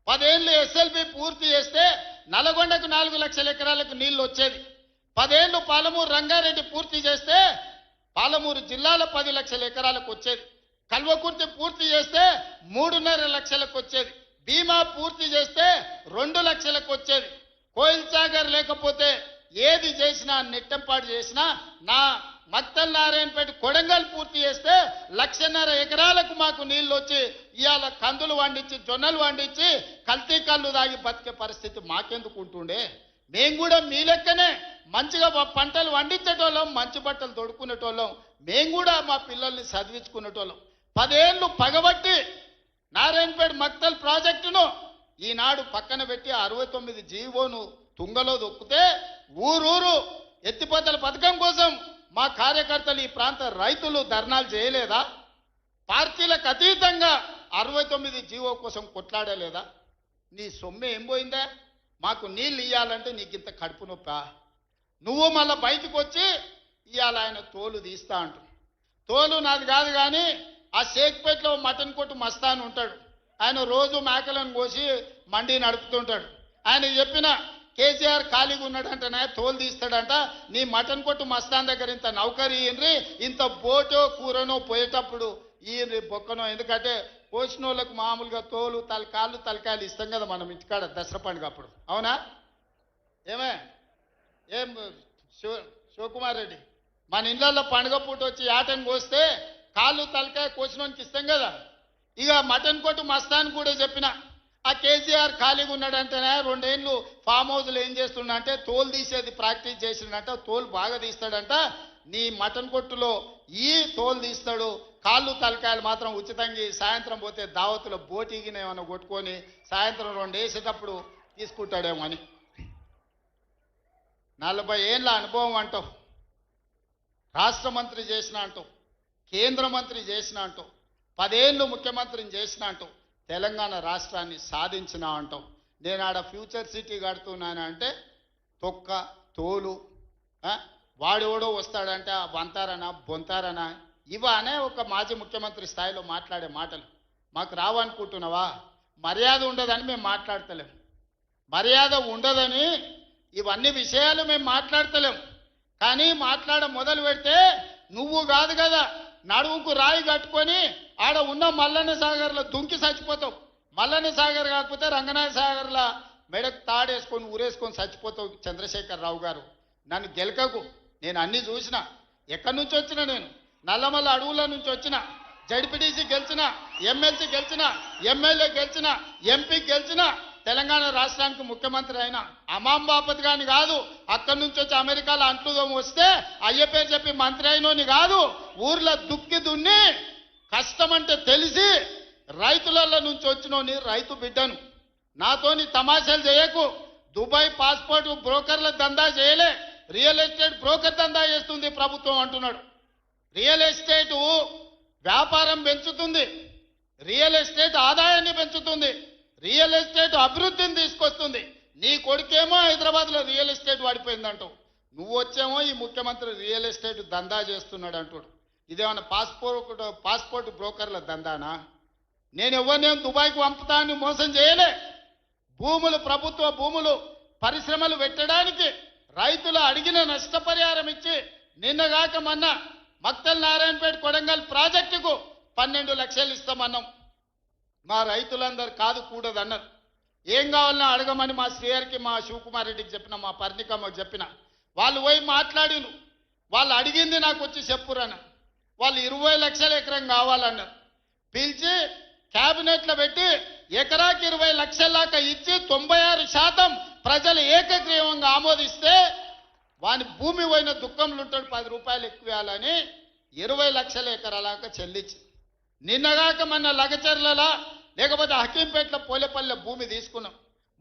10 ఏళ్ళు ఎస్ఎల్బి పూర్తి చేస్తే నల్గొండకు 4 లక్షల ఎకరాలకు నీళ్లు వచ్చేది. 10 ఏళ్ళు పాలమూరు రంగారెడ్డి పూర్తి చేస్తే పాలమూరు జిల్లాలో 10 లక్షల ఎకరాలకు వచ్చేది. కల్వకుర్తి పూర్తి చేస్తే 3.5 లక్షలకు వచ్చేది. భీమా పూర్తి చేస్తే 2 లక్షలకు వచ్చేది. కోయిల్ సాగర్ లేకపోతే ఏది చేసినా, నెట్టంపాటు చేసినా, నా మక్తల్ నారాయణపేట కొడంగల్ పూర్తి చేస్తే 1.5 ఎకరాలకు మాకు నీళ్లు వచ్చి ఇవాళ కందులు వండించి జొన్నలు వండించి కల్తీ కళ్ళు దాగి బతికే పరిస్థితి మాకెందుకు ఉంటుండే? మేము కూడా మీ లెక్కనే మంచిగా పంటలు వండించేటోళ్ళం, మంచి బట్టలు తొడుక్కునేటోళ్ళం. మేము కూడా మా పిల్లల్ని చదివించుకునేటోళ్ళం. 10 ఏళ్ళు పగబట్టి నారాయణపేట మక్తల్ ప్రాజెక్టును ఈనాడు పక్కన పెట్టి 69 జీవోను తుంగలో దొక్కితే ఊరూరు ఎత్తిపోతల పథకం కోసం మా కార్యకర్తలు ఈ ప్రాంత రైతులు ధర్నాలు చేయలేదా? పార్టీలకు అతీతంగా 69 జీవో కోసం కొట్లాడలేదా? నీ సొమ్మె ఏం పోయిందా? మాకు నీళ్ళు ఇవ్వాలంటే నీకు ఇంత కడుపు నొప్పా? నువ్వు మళ్ళీ బయటకు వచ్చి ఇవాళ ఆయన తోలు తీస్తా అంటు. తోలు నాది కాదు కానీ ఆ షేక్పేటలో మటన్ కొట్టు మస్తాన్ ఉంటాడు, ఆయన రోజు మేకలను కోసి మండి నడుపుతుంటాడు. ఆయన చెప్పిన కేసీఆర్ ఖాళీగా ఉన్నాడంటనే తోలు తీస్తాడంట. నీ మటన్ కొట్టు మస్తాన్ దగ్గర ఇంత నౌకరీ ఇయ్యండ్రి, ఇంత బోటో కూరనో పోయేటప్పుడు ఇయ్యండ్రి బొక్కనో. ఎందుకంటే కోసిన వాళ్ళకు మామూలుగా తోలు తలకాయలు ఇస్తాం కదా మనం ఇంటికాడ దసరా పండుగ అప్పుడు. అవునా? ఏం శివకుమార్ రెడ్డి, మన ఇళ్ళల్లో పండుగ పూట వచ్చి యాటను కోస్తే కాళ్ళు తలకాయ కోసినోనికి ఇస్తాం కదా. ఇక మటన్ కొట్టు మస్తాన్ కూడా చెప్పిన, ఆ కేసీఆర్ ఖాళీగా ఉన్నాడంటేనే 2 ఏళ్ళు ఫామ్ హౌస్లో ఏం చేస్తుండంటే తోలు తీసేది ప్రాక్టీస్ చేసిండంట. తోలు బాగా తీస్తాడంట. నీ మటన్ కొట్టులో ఈ తోలు తీస్తాడు, కాళ్ళు తలకాయలు మాత్రం ఉచితంగా ఈ సాయంత్రం పోతే దావతుల బోటిగిన ఏమైనా కొట్టుకొని సాయంత్రం 2 వేసేటప్పుడు తీసుకుంటాడేమో అని. 40 ఏళ్ళ అనుభవం అంటావు, రాష్ట్ర మంత్రి చేసిన అంటావు, కేంద్ర మంత్రి చేసిన అంటావు, 10 ఏళ్ళు ముఖ్యమంత్రిని చేసిన అంటావు, తెలంగాణ రాష్ట్రాన్ని సాధించిన అంటావు. నేను ఆడ ఫ్యూచర్ సిటీ కడుతున్నాను అంటే తొక్క తోలు, వాడెవడో వస్తాడంటే ఆ బంతారనా బొంతారనా ఇవనే ఒక మాజీ ముఖ్యమంత్రి స్థాయిలో మాట్లాడే మాటలు మాకు రావనుకుంటున్నావా? మర్యాద ఉండదని మేము మాట్లాడతలేం, మర్యాద ఉండదని ఇవన్నీ విషయాలు మేము మాట్లాడతలేం. కానీ మాట్లాడ మొదలు పెడితే నువ్వు కాదు కదా నడువుకు రాయి కట్టుకొని ఆడ ఉన్న మల్లన్న సాగర్లో దుంకి చచ్చిపోతావు. మల్లన్న సాగర్ కాకపోతే రంగనాథ సాగర్లో మెడకు తాడేసుకొని ఊరేసుకొని చచ్చిపోతావు. చంద్రశేఖరరావు గారు, నన్ను గెలకకు. నేను అన్నీ చూసిన, ఎక్కడి నుంచి వచ్చిన, నేను నల్లమల్ల అడవుల నుంచి వచ్చిన, జడ్పీటీసీ గెలిచిన, ఎమ్మెల్సీ గెలిచిన, ఎమ్మెల్యే గెలిచిన, ఎంపీ గెలిచిన, తెలంగాణ రాష్ట్రానికి ముఖ్యమంత్రి అయినా అమాం బాపత్ గాని కాదు. అక్కడి నుంచి వచ్చి అమెరికాలో అంట్లు వస్తే అయ్య పేరు చెప్పి మంత్రి అయినోని కాదు. ఊర్లో దుక్కి దున్ని కష్టమంటే తెలిసి రైతులలో నుంచి వచ్చినోని రైతు బిడ్డను. నాతోని తమాషాలు చేయకు. దుబాయ్ పాస్పోర్ట్ బ్రోకర్ల దందా చేయలే, రియల్ ఎస్టేట్ బ్రోకర్ దందా చేస్తుంది ప్రభుత్వం అంటున్నాడు. రియల్ ఎస్టేట్ వ్యాపారం పెంచుతుంది, రియల్ ఎస్టేట్ ఆదాయాన్ని పెంచుతుంది, రియల్ ఎస్టేట్ అభివృద్ధిని తీసుకొస్తుంది. నీ కొడుకేమో హైదరాబాద్లో రియల్ ఎస్టేట్ వాడిపోయిందంటావు, నువ్వు వచ్చేమో ఈ ముఖ్యమంత్రి రియల్ ఎస్టేట్ దందా చేస్తున్నాడు అంటాడు. ఇదేమన్నా పాస్పోర్ట్ బ్రోకర్ల దందానా? నేను ఎవరినేం దుబాయ్కి పంపుతా అని మోసం చేయలే. భూములు, ప్రభుత్వ భూములు పరిశ్రమలు పెట్టడానికి రైతులు అడిగిన నష్టపరిహారం ఇచ్చి నిన్నగాక మొన్న మక్తల్ నారాయణపేట కొడంగల్ ప్రాజెక్టుకు 12 లక్షలు ఇస్తామన్నాం. మా రైతులందరూ కాదు కూడదన్నారు. ఏం కావాలన్నా అడగమని మా శ్రీహరికి, మా శివకుమార్ రెడ్డికి చెప్పిన, మా పరిణికమ్మకు చెప్పిన. వాళ్ళు పోయి మాట్లాడిను. వాళ్ళు అడిగింది నాకు వచ్చి చెప్పురన్న. వాళ్ళు 20 లక్షల ఎకరం కావాలన్నారు. పిలిచి క్యాబినెట్లో పెట్టి ఎకరాకి 20 లక్షల దాకా ఇచ్చి 96% ప్రజలు ఏకగ్రీవంగా ఆమోదిస్తే వాని భూమి పోయిన దుఃఖంలో ఉంటాడు, 10 రూపాయలు ఎక్కువ ఇవ్వాలని 20 లక్షల ఎకరాలాగా చెల్లించి నిన్నగాక మన లగచర్లలో లేకపోతే హకీంపేటలో పోలేపల్లె భూమి తీసుకున్నాం.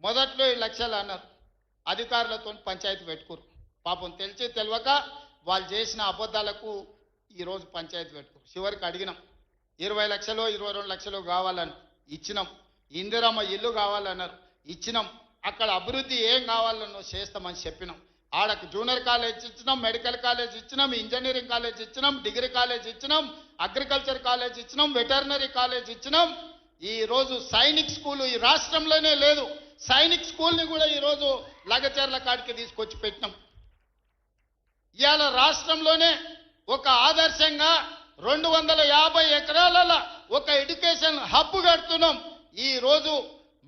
మొదట్లో 7 లక్షలు అన్నారు. అధికారులతో పంచాయతీ పెట్టుకురు. పాపం తెలిసి తెలియక వాళ్ళు చేసిన అబద్ధాలకు ఈరోజు పంచాయతీ పెట్టుకురు. చివరికి అడిగినాం, 20 లక్షలు 22 లక్షలు కావాలని ఇచ్చినాం. ఇందిరమ్మ ఇల్లు కావాలన్నారు, ఇచ్చినాం. అక్కడ అభివృద్ధి ఏం కావాలన్నో చేస్తామని చెప్పినాం. ఆడకు జూనియర్ కాలేజ్ ఇచ్చినాం, మెడికల్ కాలేజ్ ఇచ్చినాం, ఇంజనీరింగ్ కాలేజ్ ఇచ్చినాం, డిగ్రీ కాలేజ్ ఇచ్చినాం, అగ్రికల్చర్ కాలేజ్ ఇచ్చినాం, వెటర్నరీ కాలేజ్ ఇచ్చినాం. ఈరోజు సైనిక్ స్కూలు ఈ రాష్ట్రంలోనే లేదు. సైనిక్ స్కూల్ని కూడా ఈరోజు లగచర్ల కాడికి తీసుకొచ్చి పెట్టినాం. ఇవాళ రాష్ట్రంలోనే ఒక ఆదర్శంగా 250 ఎకరాల ఒక ఎడ్యుకేషన్ హబ్ కడుతున్నాం. ఈరోజు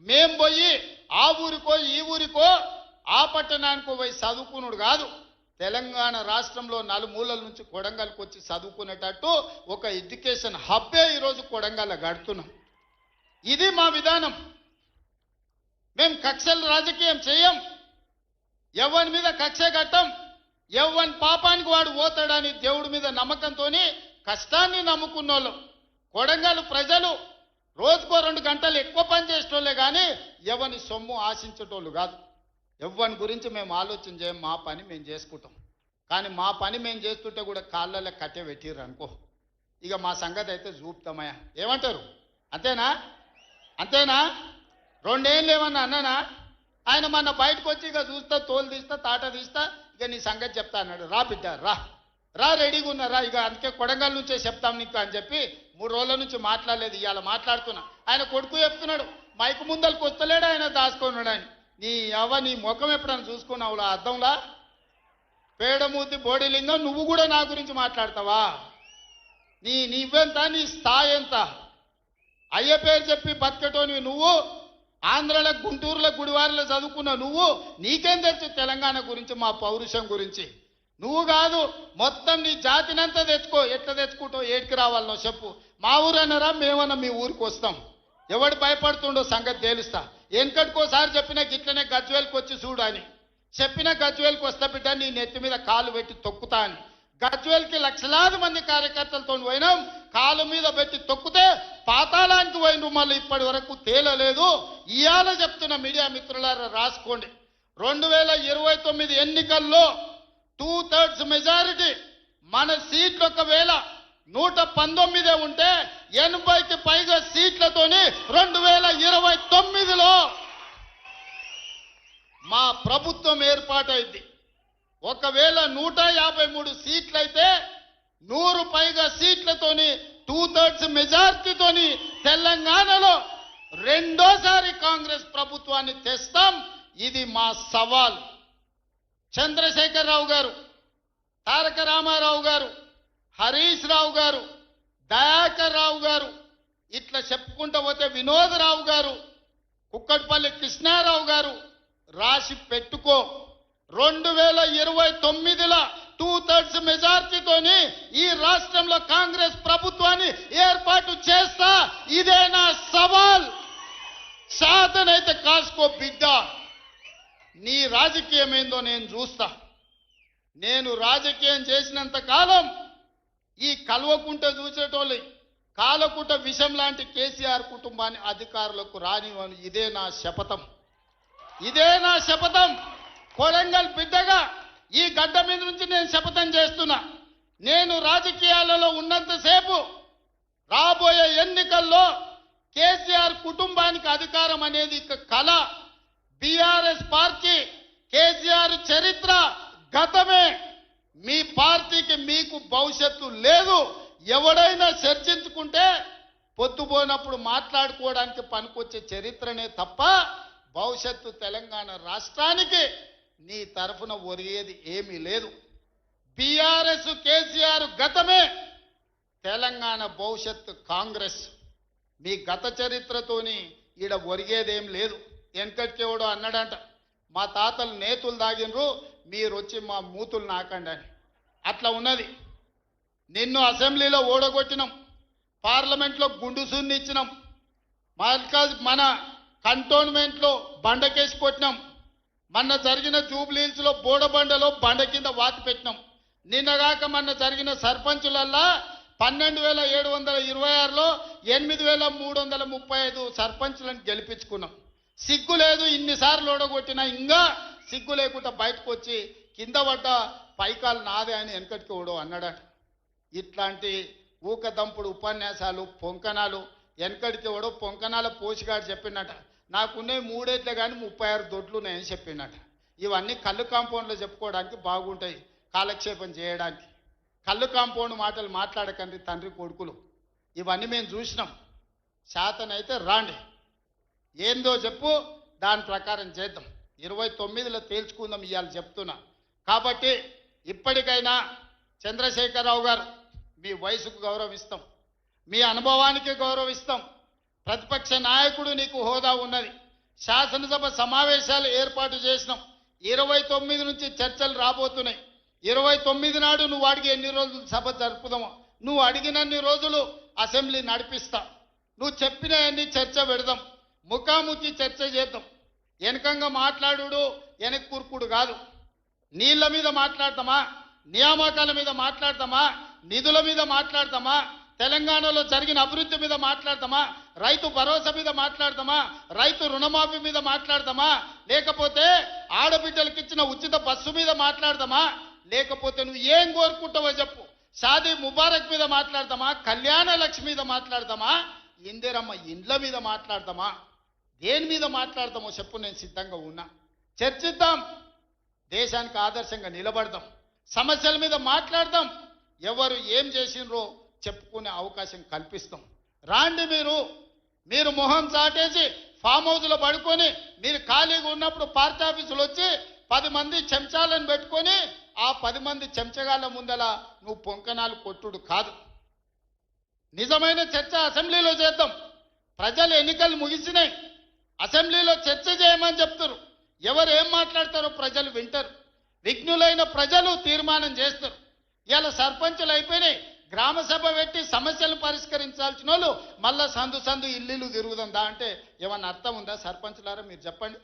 మేం పోయి ఆ ఊరికో ఈ ఊరికో ఆ పట్టణానికో పోయి చదువుకున్నాడు కాదు, తెలంగాణ రాష్ట్రంలో నలుమూలల నుంచి కొడంగల్కి వచ్చి చదువుకునేటట్టు ఒక ఎడ్యుకేషన్ హబ్బే ఈరోజు కొడంగల్ కడుతున్నాం. ఇది మా విధానం. మేము కక్షల రాజకీయం చేయం, ఎవరి మీద కక్ష కట్టం. ఎవరి పాపానికి వాడు పోతాడని దేవుడి మీద నమ్మకంతో కష్టాన్ని నమ్ముకున్నోళ్ళు కొడంగల్ ప్రజలు రోజుకో 2 గంటలు ఎక్కువ పని చేసేటోళ్ళే కానీ ఎవరిని సొమ్ము ఆశించేటోళ్ళు కాదు. ఎవరి గురించి మేము ఆలోచన చేయం, మా పని మేము చేసుకుంటాం. కానీ మా పని మేము చేస్తుంటే కూడా కాళ్ళలో కట్టె పెట్టిర్రు అనుకో, ఇక మా సంగతి అయితే చూపుతామయ్యా. ఏమంటారు? అంతేనా? అంతేనా? 2 ఏళ్ళు ఏమన్నా అన్నానా? ఆయన మన బయటకు వచ్చి ఇక చూస్తా, తోలు తీస్తా, తాట తీస్తా, ఇక నీ సంగతి చెప్తా అన్నాడు. రా బిడ్డ రా రా, రెడీగా ఉన్నారా? ఇక అందుకే కొడంగల్ నుంచే చెప్తాం నీకు అని చెప్పి 3 రోజుల నుంచి మాట్లాడలేదు. ఇవాళ మాట్లాడుతున్నా. ఆయన కొడుకు చెప్తున్నాడు, మైకు ముందలకు వస్తలేడు, ఆయన దాచుకున్నాడు. ఆయన నీ ముఖం ఎప్పుడైనా చూసుకున్నావు అద్దంలా? పేడమూతి బోడిలింగం, నువ్వు కూడా నా గురించి మాట్లాడతావా? నీవెంత, నీ స్థాయి ఎంత? అయ్య పేరు చెప్పి బతికటోనివి నువ్వు. ఆంధ్రలో గుంటూరులో గుడివారిలో చదువుకున్న నువ్వు, నీకేం తెలుసు తెలంగాణ గురించి, మా పౌరుషం గురించి? నువ్వు కాదు, మొత్తం నీ జాతినంతా తెచ్చుకో. ఎట్లా తెచ్చుకుంటావు? ఏడికి రావాలనో చెప్పు. మా ఊరన్నారా, మేమన్నా మీ ఊరికి వస్తాం. ఎవడు భయపడుతుండో సంగతి తేలుస్తా. వెనకటికోసారి చెప్పిన గిట్లనే గజ్వేల్కి వచ్చి చూడు అని చెప్పిన, గజ్వేల్కి వస్తా బిడ్డ, నీ నెత్తి మీద కాలు పెట్టి తొక్కుతా అని. గజ్వేల్కి లక్షలాది మంది కార్యకర్తలతో పోయినాం, కాలు మీద పెట్టి తొక్కితే పాతాళానికి పోయిన మళ్ళీ ఇప్పటి వరకు తేలలేదు. ఇవాళ చెప్తున్న మీడియా మిత్రులారా రాసుకోండి, 2029 ఎన్నికల్లో 2/3 మెజారిటీ మన సీట్లు ఒకవేళ 119 ఉంటే 80కి పైగా సీట్లతోని 2029లో మా ప్రభుత్వం ఏర్పాటైంది. ఒకవేళ 153 సీట్లయితే 100 పైగా సీట్లతోని 2/3 మెజార్టీతోని తెలంగాణలో రెండోసారి కాంగ్రెస్ ప్రభుత్వాన్ని తెస్తాం. ఇది మా సవాల్. చంద్రశేఖరరావు గారు, తారక రామారావు గారు, హరీష్ రావు గారు, దయాకర్ రావు గారు, ఇట్లా చెప్పుకుంటూ పోతే వినోదరావు గారు, కుక్కట్పల్లి కృష్ణారావు గారు, రాసి పెట్టుకో, 2029లో 2/3 మెజార్టీతోని ఈ రాష్ట్రంలో కాంగ్రెస్ ప్రభుత్వాన్ని ఏర్పాటు చేస్తా. ఇదే నా సవాల్. సాధనైతే కాసుకో బిడ్డ, నీ రాజకీయం ఏందో నేను చూస్తా. నేను రాజకీయం చేసినంత కాలం ఈ కల్వకుంట చూసేటోళ్ళు కాలకుంట విషం లాంటి కేసీఆర్ కుటుంబాన్ని అధికారులకు రానివ్వను. ఇదే నా శపథం, ఇదే నా శపథం. కొడంగల్ బిడ్డగా ఈ గడ్డ మీద నుంచి నేను శపథం చేస్తున్నా. నేను రాజకీయాలలో ఉన్నంతసేపు రాబోయే ఎన్నికల్లో కేసీఆర్ కుటుంబానికి అధికారం అనేది కళ. బీఆర్ఎస్ పార్టీ, కేసీఆర్ చరిత్ర గతమే. మీ పార్టీకి మీకు భవిష్యత్తు లేదు. ఎవడైనా చర్చించుకుంటే పొద్దుపోయినప్పుడు మాట్లాడుకోవడానికి పనికొచ్చే చరిత్రనే తప్ప భవిష్యత్తు తెలంగాణ రాష్ట్రానికి నీ తరఫున ఒరిగేది ఏమీ లేదు. బీఆర్ఎస్ కేసీఆర్ గతమే, తెలంగాణ భవిష్యత్తు కాంగ్రెస్. మీ గత చరిత్రతోని ఈడ ఒరిగేదేం లేదు. వెనకటికెవడో అన్నాడంట, మా తాతలు నేతులు దాగినరు, మీరు వచ్చి మా మూతులు నాకండి అని. అట్లా ఉన్నది. నిన్ను అసెంబ్లీలో ఓడగొట్టినాం, పార్లమెంట్లో గుండు సున్ని ఇచ్చినాం, మన కంటోన్మెంట్లో బండకేసి కొట్టినాం, మొన్న జరిగిన జూబ్లీహిల్స్లో బోడబండలో బండ కింద వాతి పెట్టినాం. నిన్నగాక మొన్న జరిగిన సర్పంచులల్లా 12,726లో 8,335 సర్పంచులను గెలిపించుకున్నాం. సిగ్గు లేదు, ఇన్నిసార్లు ఓడగొట్టినా ఇంకా సిగ్గు లేకుండా బయటకు వచ్చి కింద పడ్డ పైకాలు నాదే అని వెనకటికి ఓడో అన్నాడట. ఇట్లాంటి ఊకదంపుడు ఉపన్యాసాలు, పొంకనాలు వెనకడికి ఓడో పొంకనాల పోషిగాడు చెప్పినట, నాకున్నే 3 ఏట్లే కానీ 36 దొడ్లు ఉన్నాయని చెప్పిండట. ఇవన్నీ కళ్ళు కాంపౌండ్లో చెప్పుకోవడానికి బాగుంటాయి, కాలక్షేపం చేయడానికి. కళ్ళు కాంపౌండ్ మాటలు మాట్లాడకండి తండ్రి కొడుకులు. ఇవన్నీ మేము చూసినాం. శాతనైతే రాండి, ఏందో చెప్పు, దాని ప్రకారం చేద్దాం. 29లో తేల్చుకుందాం ఇవాళ చెప్తున్నా. కాబట్టి ఇప్పటికైనా చంద్రశేఖరరావు గారు, మీ వయసుకు గౌరవిస్తాం, మీ అనుభవానికి గౌరవిస్తాం. ప్రతిపక్ష నాయకుడు నీకు హోదా ఉన్నది. శాసనసభ సమావేశాలు ఏర్పాటు చేసినాం. 29 నుంచి చర్చలు రాబోతున్నాయి. 29 నాడు నువ్వు అడిగి ఎన్ని రోజులు సభ జరుపుదామో, నువ్వు అడిగినన్ని రోజులు అసెంబ్లీ నడిపిస్తా. నువ్వు చెప్పిన అన్ని చర్చ పెడదాం, ముఖాముఖి చర్చ చేద్దాం. వెనకంగా మాట్లాడు వెనక్కి కూర్పుడు కాదు. నీళ్ల మీద మాట్లాడతామా, నియామకాల మీద మాట్లాడతామా, నిధుల మీద మాట్లాడతామా, తెలంగాణలో జరిగిన అభివృద్ధి మీద మాట్లాడతామా, రైతు భరోసా మీద మాట్లాడతామా, రైతు రుణమాఫీ మీద మాట్లాడతామా, లేకపోతే ఆడబిడ్డలకు ఇచ్చిన ఉచిత బస్సు మీద మాట్లాడతామా, లేకపోతే నువ్వు ఏం కోరుకుంటావో చెప్పు, షాదీ ముబారక్ మీద మాట్లాడతామా, కళ్యాణ లక్ష్మి మీద మాట్లాడతామా, ఇందిరమ్మ ఇండ్ల మీద మాట్లాడతామా, దేని మీద మాట్లాడతామో చెప్పు, నేను సిద్ధంగా ఉన్నా. చర్చిద్దాం, దేశానికి ఆదర్శంగా నిలబడదాం, సమస్యల మీద మాట్లాడదాం, ఎవరు ఏం చేసినరో చెప్పుకునే అవకాశం కల్పిస్తాం. రాండి, మీరు మొహం చాటేసి ఫామ్ హౌస్లో పడుకొని మీరు ఖాళీగా ఉన్నప్పుడు పార్టీ ఆఫీసులు వచ్చి 10 మంది చెంచాలను పెట్టుకొని ఆ 10 మంది చెంచగాళ్ళ ముందల నువ్వు పొంకనాలు కొట్టుడు కాదు. నిజమైన చర్చ అసెంబ్లీలో చేద్దాం. ప్రజలు ఎన్నికలు ముగిసినాయి, అసెంబ్లీలో చర్చ చేయమని చెప్తారు. ఎవరు ఏం మాట్లాడతారో ప్రజలు వింటారు. విఘ్నులైన ప్రజలు తీర్మానం చేస్తారు. ఇలా సర్పంచులు అయిపోయినాయి, గ్రామ సభ పెట్టి సమస్యలు పరిష్కరించాల్సిన వాళ్ళు మళ్ళా సందు ఇల్లు తిరుగుతుందా అంటే ఏమన్నా అర్థం ఉందా? సర్పంచులారా మీరు చెప్పండి.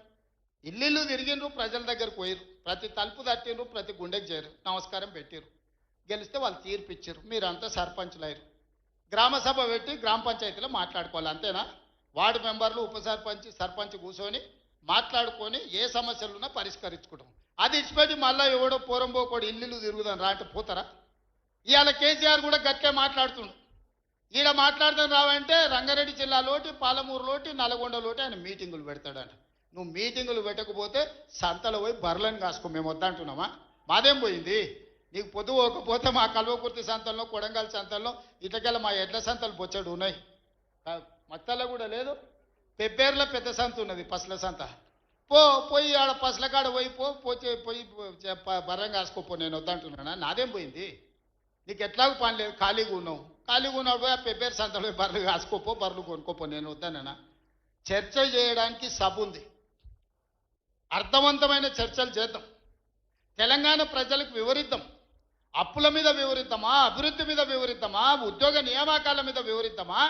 ఇల్లు తిరిగినరు, ప్రజల దగ్గరకు పోయిరు, ప్రతి తలుపు తట్టినరు, ప్రతి గుండెకి చేరు, నమస్కారం పెట్టిరు. గెలిస్తే వాళ్ళు తీర్పు ఇచ్చారు, మీరంతా సర్పంచులు అయ్యారు. గ్రామ సభ పెట్టి గ్రామ పంచాయతీలో మాట్లాడుకోవాలి, అంతేనా? వార్డు మెంబర్లు, ఉప సర్పంచ్, సర్పంచ్ కూర్చొని మాట్లాడుకొని ఏ సమస్యలున్నా పరిష్కరించుకుంటాం. అది ఇచ్చిపెట్టి మళ్ళీ ఎవడో పోరంబోకోడు ఇల్లు తిరుగుదాం రా అంటే పోతారా? ఇవాళ కేసీఆర్ కూడా గట్టిగా మాట్లాడుతుండు. ఈడ మాట్లాడదాం రావంటే రంగారెడ్డి జిల్లాలోటి, పాలమూరులోటి, నల్గొండలోటి ఆయన మీటింగులు పెడతాడంట. నువ్వు మీటింగులు పెట్టకపోతే సంతలో పోయి బర్రెలను కాసుకో, మేము వద్దంటున్నామా? మాదేం పోయింది? నీకు పొద్దు పోకపోతే మా కల్వకుర్తి సంతల్లో, కొడంగల్ సంతల్లో, ఇటకెళ్ళ మా ఎడ్ల సంతలు బొచ్చడు ఉన్నాయి. మత్తల్లో కూడా లేదు. పెబ్బేర్లో పెద్ద సంత ఉన్నది, పసల సంత. పోయి ఆడ పసల కాడ పోయి బర్రం కాసుకోపో, నేను వద్దంటున్నానా? నాదేం పోయింది? నీకు ఎట్లాగూ పని లేదు, ఖాళీగా ఉన్నావు. ఖాళీగా ఉన్నాడు పోయి ఆ పెబ్బేరు సంతలో బర్రెలు కాసుకోపో, బర్రెలు కొనుక్కోపో, నేను వద్దానన్నా? చర్చ చేయడానికి సభ ఉంది, అర్థవంతమైన చర్చలు చేద్దాం, తెలంగాణ ప్రజలకు వివరిద్దాం. అప్పుల మీద వివరిద్దామా, అభివృద్ధి మీద వివరిద్దామా, ఉద్యోగ నియామకాల మీద వివరిద్దామా,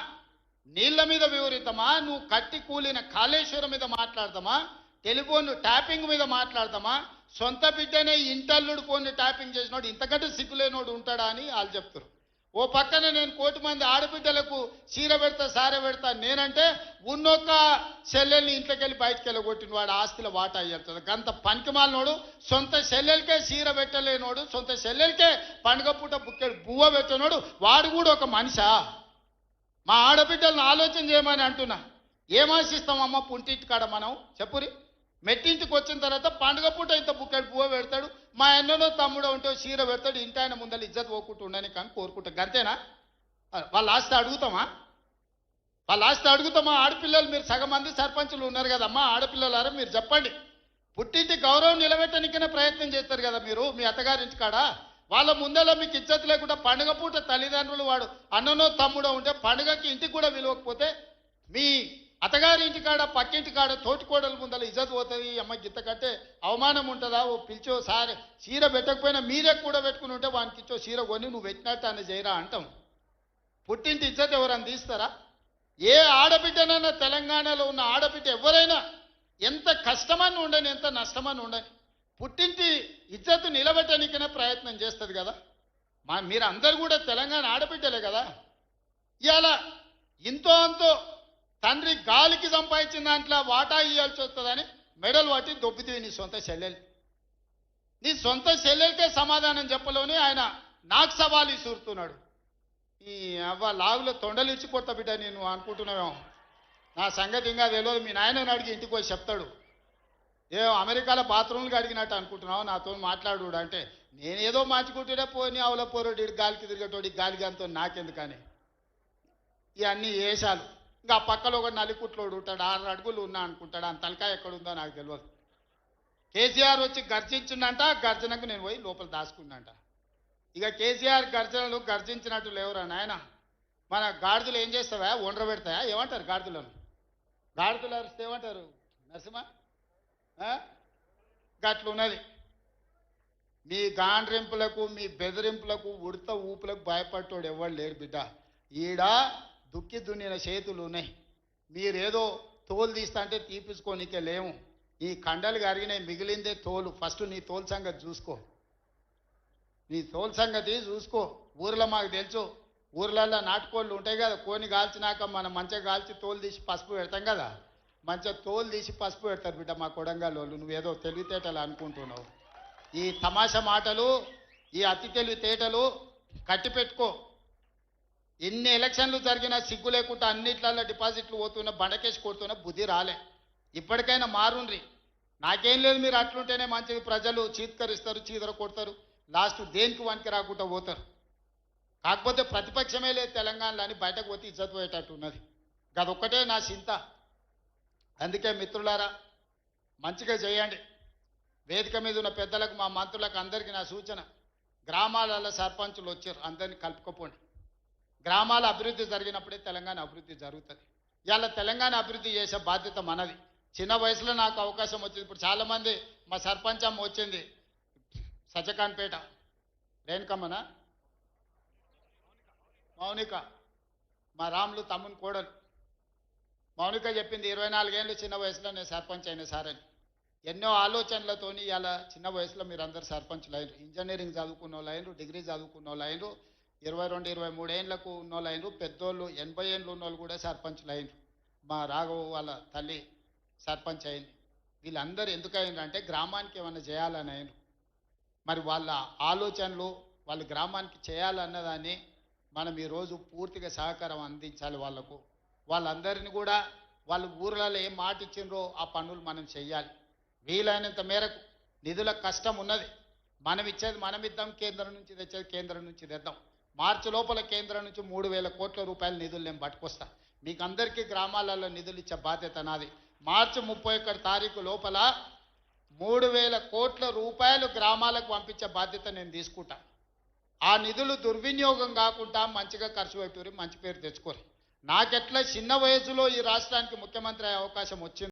నీళ్ల మీద వివరిద్దామా, నువ్వు కట్టి కూలిన కాళేశ్వరం మీద మాట్లాడదామా, టెలిఫోన్ ట్యాపింగ్ మీద మాట్లాడదామా? సొంత బిడ్డనే ఇంటల్లుడు ఫోన్ ట్యాపింగ్ చేసినోడు ఇంతకంటే సిగ్గులేనోడు ఉంటాడా అని వాళ్ళు చెప్తారు. ఓ పక్కన నేను 1 కోటి మంది ఆడబిడ్డలకు చీర పెడతా, సారె పెడతా నేనంటే ఉన్నొక్క చెల్లెల్ని ఇంట్లోకి వెళ్ళి బయటకు వెళ్ళగొట్టిన వాడు ఆస్తిలో వాటా అయ్యేస్తుంది. గంత పనికిమాలినోడు, సొంత చెల్లెలకే చీర పెట్టలేనోడు, సొంత చెల్లెలకే పండుగ పూట బుక్కెడు బువ్వ పెట్టినోడు, వాడు కూడా ఒక మనిషా? మా ఆడబిడ్డలను ఆలోచన చేయమని అంటున్నా. ఏం ఆశిస్తామమ్మ పుంటింటి కాడ మనం? చెప్పురి. మెట్టింటికి వచ్చిన తర్వాత పండుగ పూట ఇంత బుక్కెడు పువ్వ పెడతాడు, మా అన్ననో తమ్ముడో ఉంటే చీర పెడతాడు, ఇంటి ఆయన ముందర ఇజ్జత్ పోకుండా ఉండని కానీ కోరుకుంటా. గంతేనా? వాళ్ళ ఆస్తి అడుగుతామా? వాళ్ళ ఆస్తి అడుగుతామా? ఆడపిల్లలు మీరు సగం మంది సర్పంచులు ఉన్నారు కదమ్మా, ఆడపిల్లలారా మీరు చెప్పండి. పుట్టింటి గౌరవం నిలబెట్టడానికైనా ప్రయత్నం చేస్తారు కదా మీరు మీ అత్తగారింటి కాడ. వాళ్ళ ముందర మీకు ఇజ్జత్ లేకుండా పండుగ పూట తల్లిదండ్రులు వాడు అన్ననో తమ్ముడో ఉంటే పండుగకి ఇంటికి కూడా విలువకపోతే మీ అత్తగారి ఇంటి కాడ, పక్కింటి కాడ, తోటికోడల ముందర ఇజ్జత్ పోతుంది. అమ్మ గిత్త కంటే అవమానం ఉంటుందా? ఓ పిలిచో సారి చీర పెట్టకపోయినా మీరే కూడా పెట్టుకుని ఉంటే వానికి ఇచ్చో చీర కొని నువ్వు పెట్టినట్టు అని చేయరా అంటాం. పుట్టింటి ఇజ్జత్ ఎవరన్నా తీస్తారా? ఏ ఆడబిడ్డనైనా తెలంగాణలో ఉన్న ఆడబిడ్డ ఎవరైనా ఎంత కష్టమని ఉండని, ఎంత నష్టమని ఉండని, పుట్టింటి ఇజ్జత్ నిలబెట్టడానికైనా ప్రయత్నం చేస్తుంది కదా. మీరు అందరు కూడా తెలంగాణ ఆడబిడ్డలే కదా. ఇవాళ ఇంతో అంతో తండ్రి గాలికి సంపాదించిన దాంట్లో వాటా ఇవ్వాల్సి వస్తుందని మెడల్ పట్టి దొబ్బితే నీ సొంత చెల్లెలు. నీ సొంత చెల్లెలకే సమాధానం చెప్పలోని ఆయన నాకు సవాలు ఇసురుతున్నాడు. ఈ అవ్వ లాగులో తొండలు ఇచ్చి కొత్త బిడ్డ నేను అనుకుంటున్నావేమో. నా సంగతి ఇంకా తెలియదు. మీ నాయనని అడిగి ఇంటికి పోయి చెప్తాడు. అమెరికాలో బాత్రూమ్లు అడిగినట్టు అనుకుంటున్నావు నాతో మాట్లాడు అంటే, నేనేదో మార్చుకుంటుండే పోని అవల పోరోడు గాలికి తిరిగేటోడి గాలికి అంతో నాకెందుకని ఇవన్నీ వేషాలు. ఇంకా ఆ పక్కలో ఒక నలికుట్లోడు ఉంటాడు, 6 అడుగులు ఉన్నా అనుకుంటాడు, ఆ తలకాయ ఎక్కడుందో నాకు తెలియదు. కేసీఆర్ వచ్చి గర్జించిందంట, గర్జనకు నేను పోయి లోపల దాచుకున్నంట. ఇక కేసీఆర్ గర్జనలు గర్జించినట్టు లేవురా నాయన. మన గాడిదలు ఏం చేస్తావా? ఒండ్ర పెడతాయా? ఏమంటారు గాడిదలను? గాడిదలు అరిస్తే ఏమంటారు నరసింహ? గట్లున్నది. మీ గాండ్రింపులకు, మీ బెదిరింపులకు, ఉడత ఊపులకు భయపడ్డోడు ఎవరు లేరు బిడ్డ. ఈడ దుక్కి దున్నిన చేతులు ఉన్నాయి. మీరేదో తోలు తీస్తా అంటే తీపించుకోనికే లేము. ఈ కండలు కరిగినాయి, మిగిలిందే తోలు. ఫస్ట్ నీ తోలు సంగతి చూసుకో, నీ తోలు సంగతి చూసుకో. ఊర్లో మాకు తెలుసు, ఊర్లలో నాటుకోళ్ళు ఉంటాయి కదా, కోని కాల్చినాక మనం మంచిగా కాల్చి తోలు తీసి పసుపు పెడతాం కదా, మంచిగా తోలు తీసి పసుపు పెడతారు బిడ్డ మా కొడంగల్ వాళ్ళు. నువ్వేదో తెలివితేటలు అనుకుంటున్నావు. ఈ తమాషా మాటలు, ఈ అతి తెలివితేటలు కట్టి పెట్టుకో. ఎన్ని ఎలక్షన్లు జరిగినా సిగ్గు లేకుండా అన్నిట్లలో డిపాజిట్లు పోతున్నా, బండకేసి కొడుతున్నా బుద్ధి రాలే. ఇప్పటికైనా మారుండ్రి. నాకేం లేదు, మీరు అట్లుంటేనే మంచిది. ప్రజలు చీత్కరిస్తారు, చీదర కొడతారు, లాస్ట్ దేనికి వనికి రాకుండా పోతారు. కాకపోతే ప్రతిపక్షమే లేదు తెలంగాణలో అని బయటకు పోతే ఇజ్జత్ పోయేటట్టు ఉన్నది. అదొక్కటే నా చింత. అందుకే మిత్రులారా మంచిగా చేయండి. వేదిక మీద ఉన్న పెద్దలకు, మా మంత్రులకు అందరికీ నా సూచన, గ్రామాలలో సర్పంచులు వచ్చారు, అందరినీ కలుపుకోపోండి. గ్రామాల అభివృద్ధి జరిగినప్పుడే తెలంగాణ అభివృద్ధి జరుగుతుంది. ఇవాళ తెలంగాణ అభివృద్ధి చేసే బాధ్యత మనది. చిన్న వయసులో నాకు అవకాశం వచ్చింది. ఇప్పుడు చాలామంది మా సర్పంచ్ అమ్మ వచ్చింది, సజ్జకాన్పేట రేణుకమ్మనా మౌనిక, మా రాములు తమ్ముని కోడలు. మౌనిక చెప్పింది 24 ఏళ్ళు చిన్న వయసులో నేను సర్పంచ్ అయిన సార్ అని. ఎన్నో ఆలోచనలతోని ఇలా చిన్న వయసులో మీరు అందరు సర్పంచ్లు అయినరు. ఇంజనీరింగ్ చదువుకున్న వాళ్ళు అయినరు, డిగ్రీ చదువుకున్న వాళ్ళు అయినరు, 22, 23 ఏండ్లకు ఉన్న వాళ్ళు అయినరు, పెద్దోళ్ళు 80 ఏండ్లు ఉన్న వాళ్ళు కూడా సర్పంచ్లు అయినరు. మా రాఘవ వాళ్ళ తల్లి సర్పంచ్ అయింది. వీళ్ళందరూ ఎందుకు అయినరంటే గ్రామానికి ఏమైనా చేయాలని అయినరు. మరి వాళ్ళ ఆలోచనలు వాళ్ళ గ్రామానికి చేయాలన్నదాన్ని మనం ఈరోజు పూర్తిగా సహకారం అందించాలి వాళ్ళకు. వాళ్ళందరినీ కూడా వాళ్ళ ఊర్లలో ఏం మాట ఇచ్చిండ్రో ఆ పనులు మనం చెయ్యాలి. వీలైనంత మేరకు నిధుల కష్టం ఉన్నది. మనం ఇచ్చేది మనం ఇద్దాం, కేంద్రం నుంచి తెచ్చేది కేంద్రం నుంచి తెద్దాం. మార్చి లోపల కేంద్రం నుంచి 3,000 కోట్ల రూపాయల నిధులు నేను పట్టుకొస్తా. మీకు అందరికీ గ్రామాలలో నిధులు ఇచ్చే బాధ్యత నాది. మార్చి 31 తారీఖు లోపల 3,000 కోట్ల రూపాయలు గ్రామాలకు పంపించే బాధ్యత నేను తీసుకుంటా. ఆ నిధులు దుర్వినియోగం కాకుండా మంచిగా ఖర్చు పెట్టుకుని మంచి పేరు తెచ్చుకోరు. నాకెట్లా చిన్న వయసులో ఈ రాష్ట్రానికి ముఖ్యమంత్రి అయ్యే అవకాశం వచ్చింది.